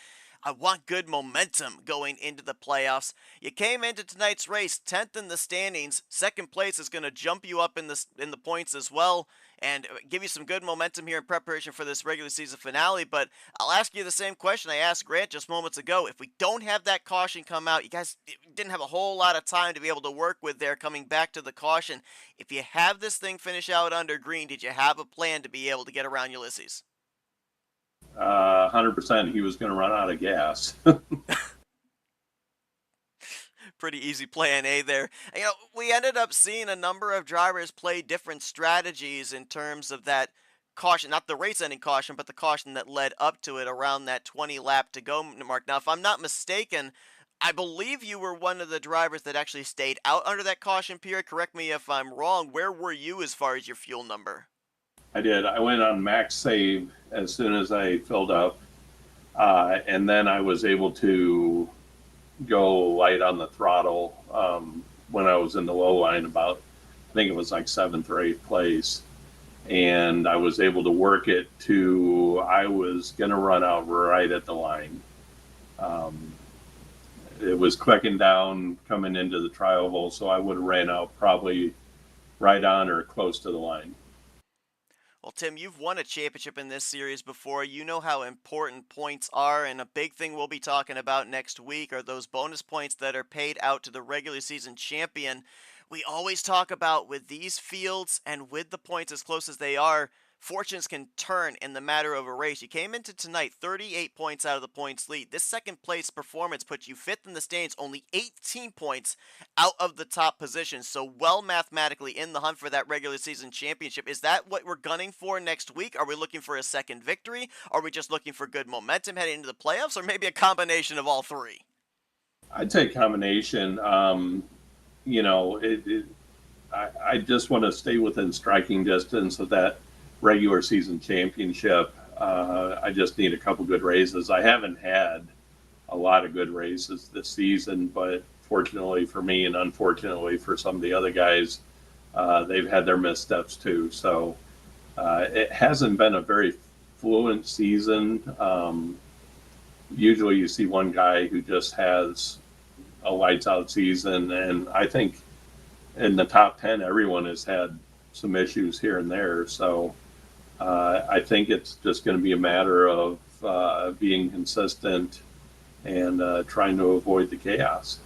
I want good momentum going into the playoffs. You came into tonight's race 10th in the standings. Second place is going to jump you up in the points as well and give you some good momentum here in preparation for this regular season finale. But I'll ask you the same question I asked Grant just moments ago. If we don't have that caution come out, you guys didn't have a whole lot of time to be able to work with there coming back to the caution. If you have this thing finish out under green, did you have a plan to be able to get around Ulysses?
100% he was going to run out of gas.
Pretty easy plan A there. We ended up seeing a number of drivers play different strategies in terms of that caution, not the race ending caution, but the caution that led up to it around that 20 lap to go mark. Now, if I'm not mistaken, I believe you were one of the drivers that actually stayed out under that caution period. Correct me if I'm wrong. Where were you as far as your fuel number?
I did. I went on max save as soon as I filled up. And then I was able to go light on the throttle when I was in the low line about, I think it was like 7th or 8th place. And I was able to work it to, I was going to run out right at the line. It was clicking down coming into the trial hole, so I would have ran out probably right on or close to the line.
Well, Tim, you've won a championship in this series before. You know how important points are, and a big thing we'll be talking about next week are those bonus points that are paid out to the regular season champion. We always talk about with these fields and with the points as close as they are, fortunes can turn in the matter of a race. You came into tonight 38 points out of the points lead. This second place performance puts you fifth in the standings, only 18 points out of the top position. So well mathematically in the hunt for that regular season championship. Is that what we're gunning for next week? Are we looking for a second victory? Are we just looking for good momentum heading into the playoffs, or maybe a combination of all three?
I'd say combination. I just want to stay within striking distance of that regular season championship. I just need a couple good races. I haven't had a lot of good races this season, but fortunately for me and unfortunately for some of the other guys, they've had their missteps too. So it hasn't been a very fluent season. Usually you see one guy who just has a lights out season, and I think in the top 10 everyone has had some issues here and there. So I think it's just going to be a matter of being consistent and trying to avoid the chaos.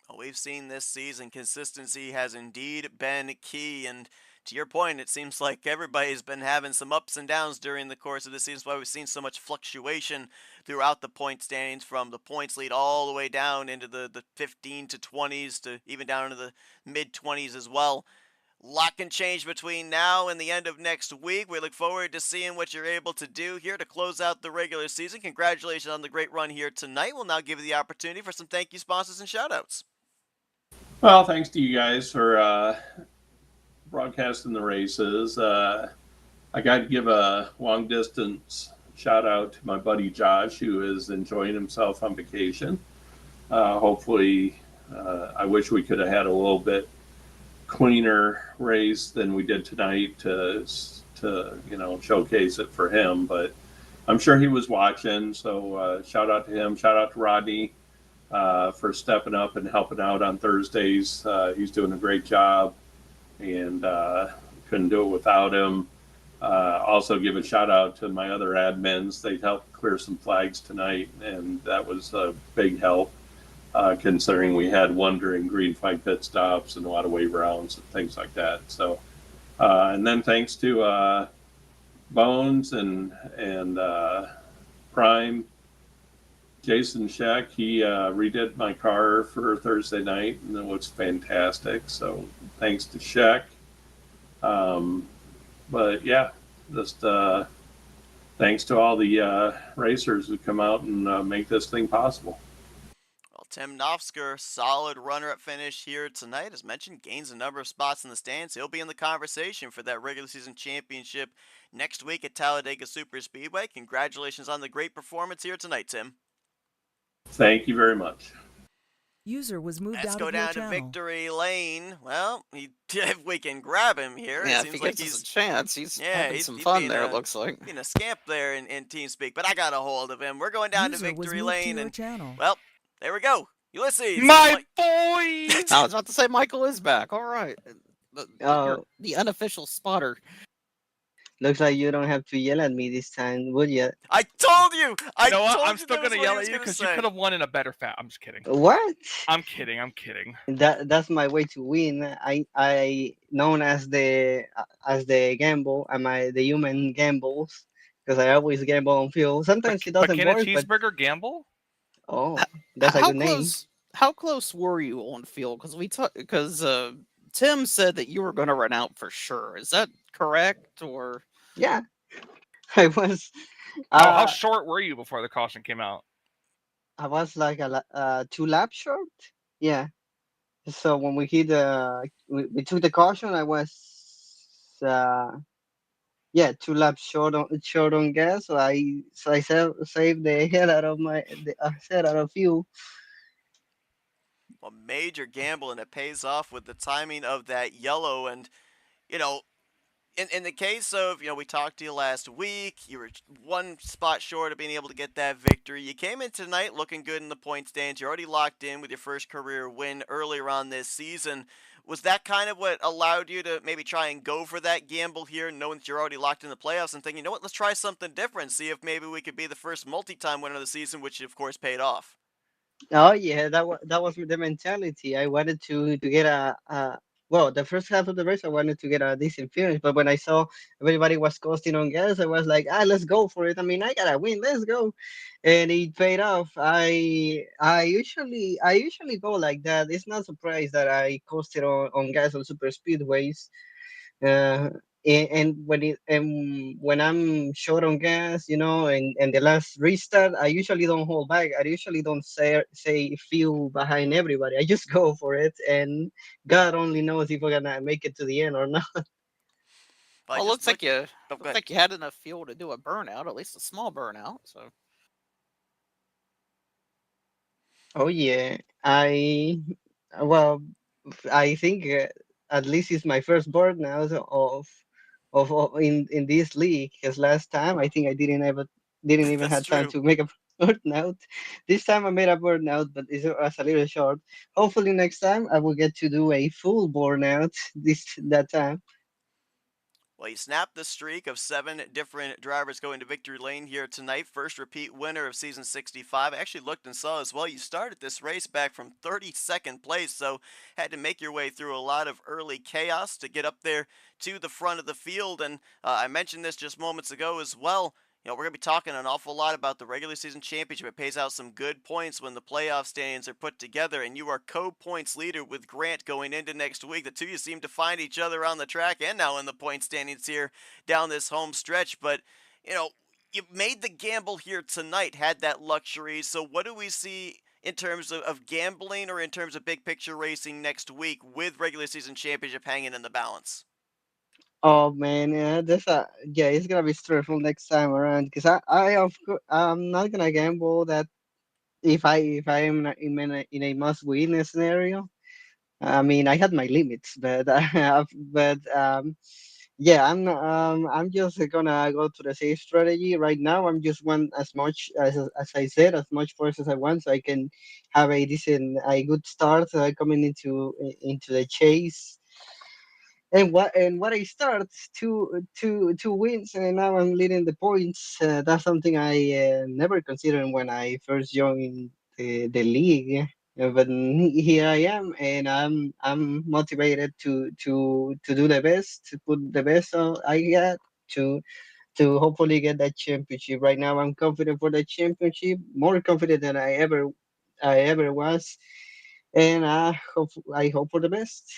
Well, we've seen this season consistency has indeed been key, and to your point, it seems like everybody's been having some ups and downs during the course of the season. That's why we've seen so much fluctuation throughout the point standings, from the points lead all the way down into the 15 to 20s to even down into the mid 20s as well. Lot can change between now and the end of next week. We look forward to seeing what you're able to do here to close out the regular season. Congratulations on the great run here tonight. We'll now give you the opportunity for some thank you sponsors and shoutouts.
Well, thanks to you guys for broadcasting the races. I got to give a long distance shout out to my buddy Josh, who is enjoying himself on vacation. Hopefully, I wish we could have had a little bit cleaner race than we did tonight to showcase it for him, but I'm sure he was watching. So shout out to him. Shout out to Rodney for stepping up and helping out on Thursdays. He's doing a great job, and couldn't do it without him. Also give a shout out to my other admins. They helped clear some flags tonight, and that was a big help. Considering we had one during green flag pit stops and a lot of wave rounds and things like that. So, and then thanks to Bones and Prime, Jason Scheck, he redid my car for Thursday night, and it looks fantastic. So thanks to Scheck. But yeah, just thanks to all the racers who come out and make this thing possible.
Well, Tim Nofsker, solid runner-up finish here tonight. As mentioned, gains a number of spots in the stands. He'll be in the conversation for that regular season championship next week at Talladega Superspeedway. Congratulations on the great performance here tonight, Tim.
Thank you very much.
User was moved
Let's
out
go
of your
down to
channel.
victory lane. Well, if we can grab him here, it
Yeah, if he
seems like
gives us a chance, he's having some
he's
fun there, it looks like.
being a scamp there in TeamSpeak, but I got a hold of him. We're going down to
User was
victory
moved to
lane,
your
and
channel.
well, there we go. Ulysses,
My boy!
I was about to say Michael is back. All right.
Oh,
The unofficial spotter.
looks like you don't have to yell at me this time, would you?
I told you. I
You know what?
told
I'm
you
still
that was
gonna
what he
yell
was
at you
gonna
because you
say.
could have won in a better fat. I'm just kidding.
What?
I'm kidding. I'm kidding.
That's my way to win. I known as the gamble. Am I the human gambles? Because I always gamble on fuel. Sometimes it
But
doesn't
can a
work, but
cheeseburger gamble?
oh, that's a
How
good name.
close? How close were you on field? Because Tim said that you were going to run out for sure. Is that correct or?
Yeah, I was.
How
Uh,
short were you before the caution came out?
I was like 2 laps short. Yeah. So when we hit we took the caution. I was yeah 2 laps short on gas. So I saved the hell out of hell out of fuel.
A major gamble, and it pays off with the timing of that yellow. And you know, in the case of, we talked to you last week, you were one spot short of being able to get that victory. You came in tonight looking good in the point stands. You're already locked in with your first career win earlier on this season. Was that kind of what allowed you to maybe try and go for that gamble here, knowing that you're already locked in the playoffs and thinking, you know what, let's try something different, see if maybe we could be the first multi-time winner of the season, which of course paid off?
Oh yeah, that was the mentality. I wanted to get a well, the first half of the race I wanted to get a decent finish, but when I saw everybody was costing on gas, I was like, let's go for it. I mean, I gotta win, let's go, and it paid off. I usually go like that. It's not surprised that I costed on gas on super speedways. uh, and when I'm short on gas, and the last restart, I usually don't hold back. I usually don't say fuel behind everybody. I just go for it, and God only knows if we're gonna make it to the end or not.
Well, I
Well,
just looked. Oh, go
looks
ahead.
like you had enough fuel to do a burnout, at least a small burnout. So
Oh yeah, well, I think at least it's my first board now in this league. Because last time I think I didn't even
That's
have time
true.
to make a burnout. This time I made a burnout, but it was a little short. Hopefully next time I will get to do a full burnout that time.
Well, you snapped the streak of 7 different drivers going to victory lane here tonight. First repeat winner of season 65. I actually looked and saw as well. You started this race back from 32nd place, so had to make your way through a lot of early chaos to get up there to the front of the field. And I mentioned this just moments ago as well. We're going to be talking an awful lot about the regular season championship. It pays out some good points when the playoff standings are put together, and you are co-points leader with Grant going into next week. The two of you seem to find each other on the track and now in the point standings here down this home stretch. But, you made the gamble here tonight, had that luxury. So what do we see in terms of gambling or in terms of big picture racing next week with regular season championship hanging in the balance?
Oh man, yeah, it's gonna be stressful next time around because I'm not gonna gamble that if I am in a must win scenario. I mean, I had my limits, but yeah, I'm just gonna go to the safe strategy right now. I'm just want as much as I said, as much force as I want, so I can have a good start coming into the chase. And what I start two wins, and now I'm leading the points. That's something I never considered when I first joined the league. But here I am, and I'm motivated to do the best, to put the best I got to to hopefully get that championship. Right now, I'm confident for the championship, more confident than I ever was, and I hope for the best.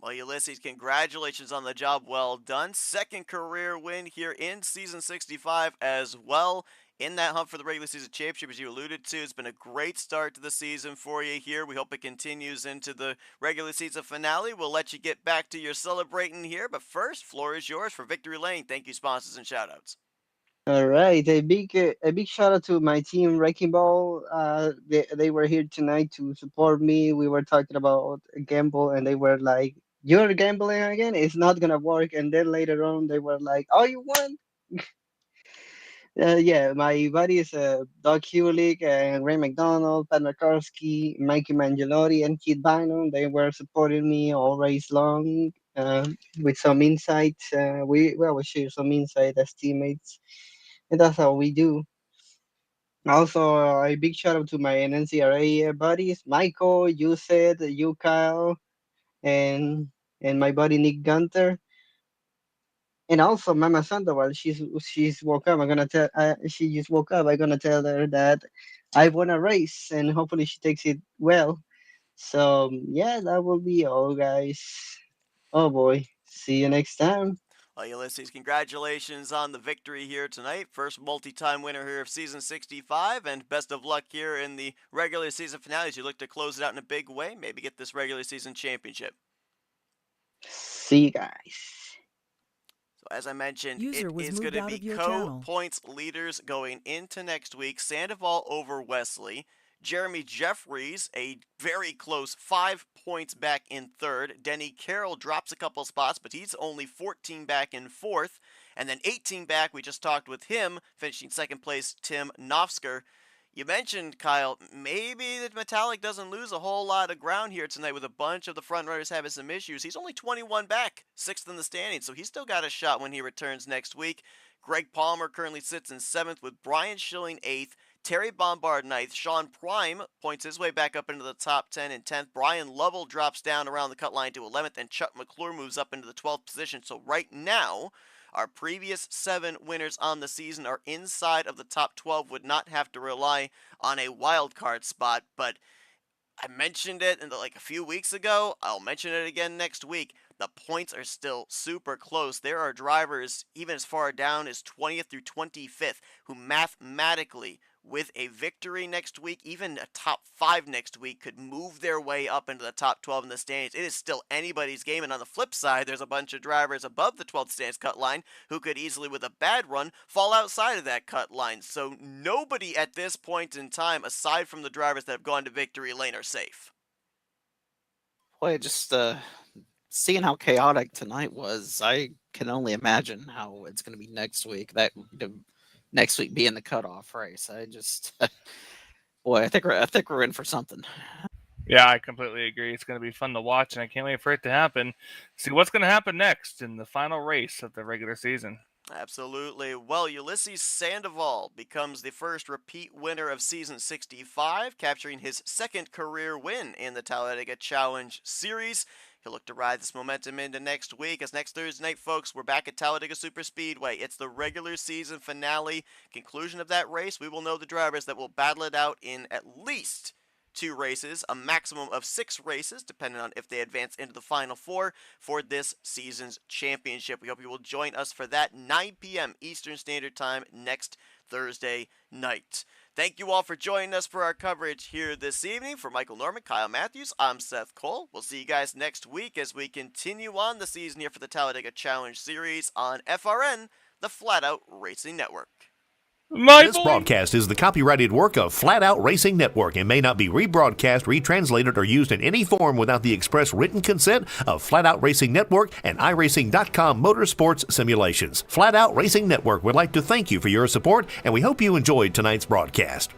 Well, Ulysses, congratulations on the job well done. Second career win here in season 65 as well. In that hunt for the regular season championship, as you alluded to, it's been a great start to the season for you here. We hope it continues into the regular season finale. We'll let you get back to your celebrating here, but first, floor is yours for Victory Lane. Thank you, sponsors and shoutouts.
All right, a big shout out to my team Wrecking Ball. They were here tonight to support me. We were talking about a gamble, and they were like, "You're gambling again? It's not gonna work." And then later on, they were like, "Oh, you won!" Yeah, my buddies, Doug Hewlick and Ray McDonald, Pat McCarskey, Mikey Mangelotti, and Keith Bynum, they were supporting me all race long with some insights. We share some insight as teammates, and that's how we do. Also, a big shout out to my NCRA buddies, Michael, you said, you Kyle, and my buddy Nick Gunter. And also Mama Sandoval, she's woke up. I'm gonna tell she just woke up. I'm gonna tell her that I won a race, and hopefully she takes it well. So yeah, that will be all, guys. Oh boy, see you next time.
Well, Ulysses, congratulations on the victory here tonight. First multi-time winner here of season 65, and best of luck here in the regular season finale as you look to close it out in a big way. Maybe get this regular season championship.
See you guys.
So as I mentioned,
User
it
was
is going
moved
to
out
be
of your channel.
co-points leaders going into next week. Sandoval over Wesley. Jeremy Jeffries, a very close 5 points back in third. Denny Carroll drops a couple spots, but he's only 14 back in fourth. And then 18 back, we just talked with him, finishing second place, Tim Nofsker. You mentioned, Kyle, maybe the Metallic doesn't lose a whole lot of ground here tonight with a bunch of the front runners having some issues. He's only 21 back, 6th in the standings, so he's still got a shot when he returns next week. Greg Palmer currently sits in 7th with Brian Schilling 8th, Terry Bombard 9th, Sean Prime points his way back up into the top 10 and 10th. Brian Lovell drops down around the cut line to 11th, and Chuck McClure moves up into the 12th position. So right now, our previous 7 winners on the season are inside of the top 12, would not have to rely on a wild card spot, but I mentioned it like a few weeks ago. I'll mention it again next week. The points are still super close. There are drivers even as far down as 20th through 25th who mathematically, with a victory next week, even a top 5 next week, could move their way up into the top 12 in the standings. It is still anybody's game, and on the flip side, there's a bunch of drivers above the 12th standings cut line who could easily, with a bad run, fall outside of that cut line. So nobody at this point in time, aside from the drivers that have gone to victory lane, are safe.
Boy, just seeing how chaotic tonight was, I can only imagine how it's going to be next week. Next week being the cutoff race, I just, boy, I think we're in for something.
Yeah, I completely agree. It's going to be fun to watch, and I can't wait for it to happen. See what's going to happen next in the final race of the regular season.
Absolutely. Well, Ulysses Sandoval becomes the first repeat winner of season 65, capturing his second career win in the Talladega Challenge Series. He'll look to ride this momentum into next week, as next Thursday night, folks, we're back at Talladega Superspeedway. It's the regular season finale. Conclusion of that race, we will know the drivers that will battle it out in at least 2 races, a maximum of 6 races, depending on if they advance into the Final Four for this season's championship. We hope you will join us for that 9 p.m. Eastern Standard Time next Thursday night. Thank you all for joining us for our coverage here this evening. For Michael Norman, Kyle Matthews, I'm Seth Cole. We'll see you guys next week as we continue on the season here for the Talladega Challenge Series on FRN, the Flatout Racing Network.
This broadcast is the copyrighted work of Flatout Racing Network and may not be rebroadcast, retranslated, or used in any form without the express written consent of Flatout Racing Network and iRacing.com Motorsports Simulations. Flatout Racing Network would like to thank you for your support, and we hope you enjoyed tonight's broadcast.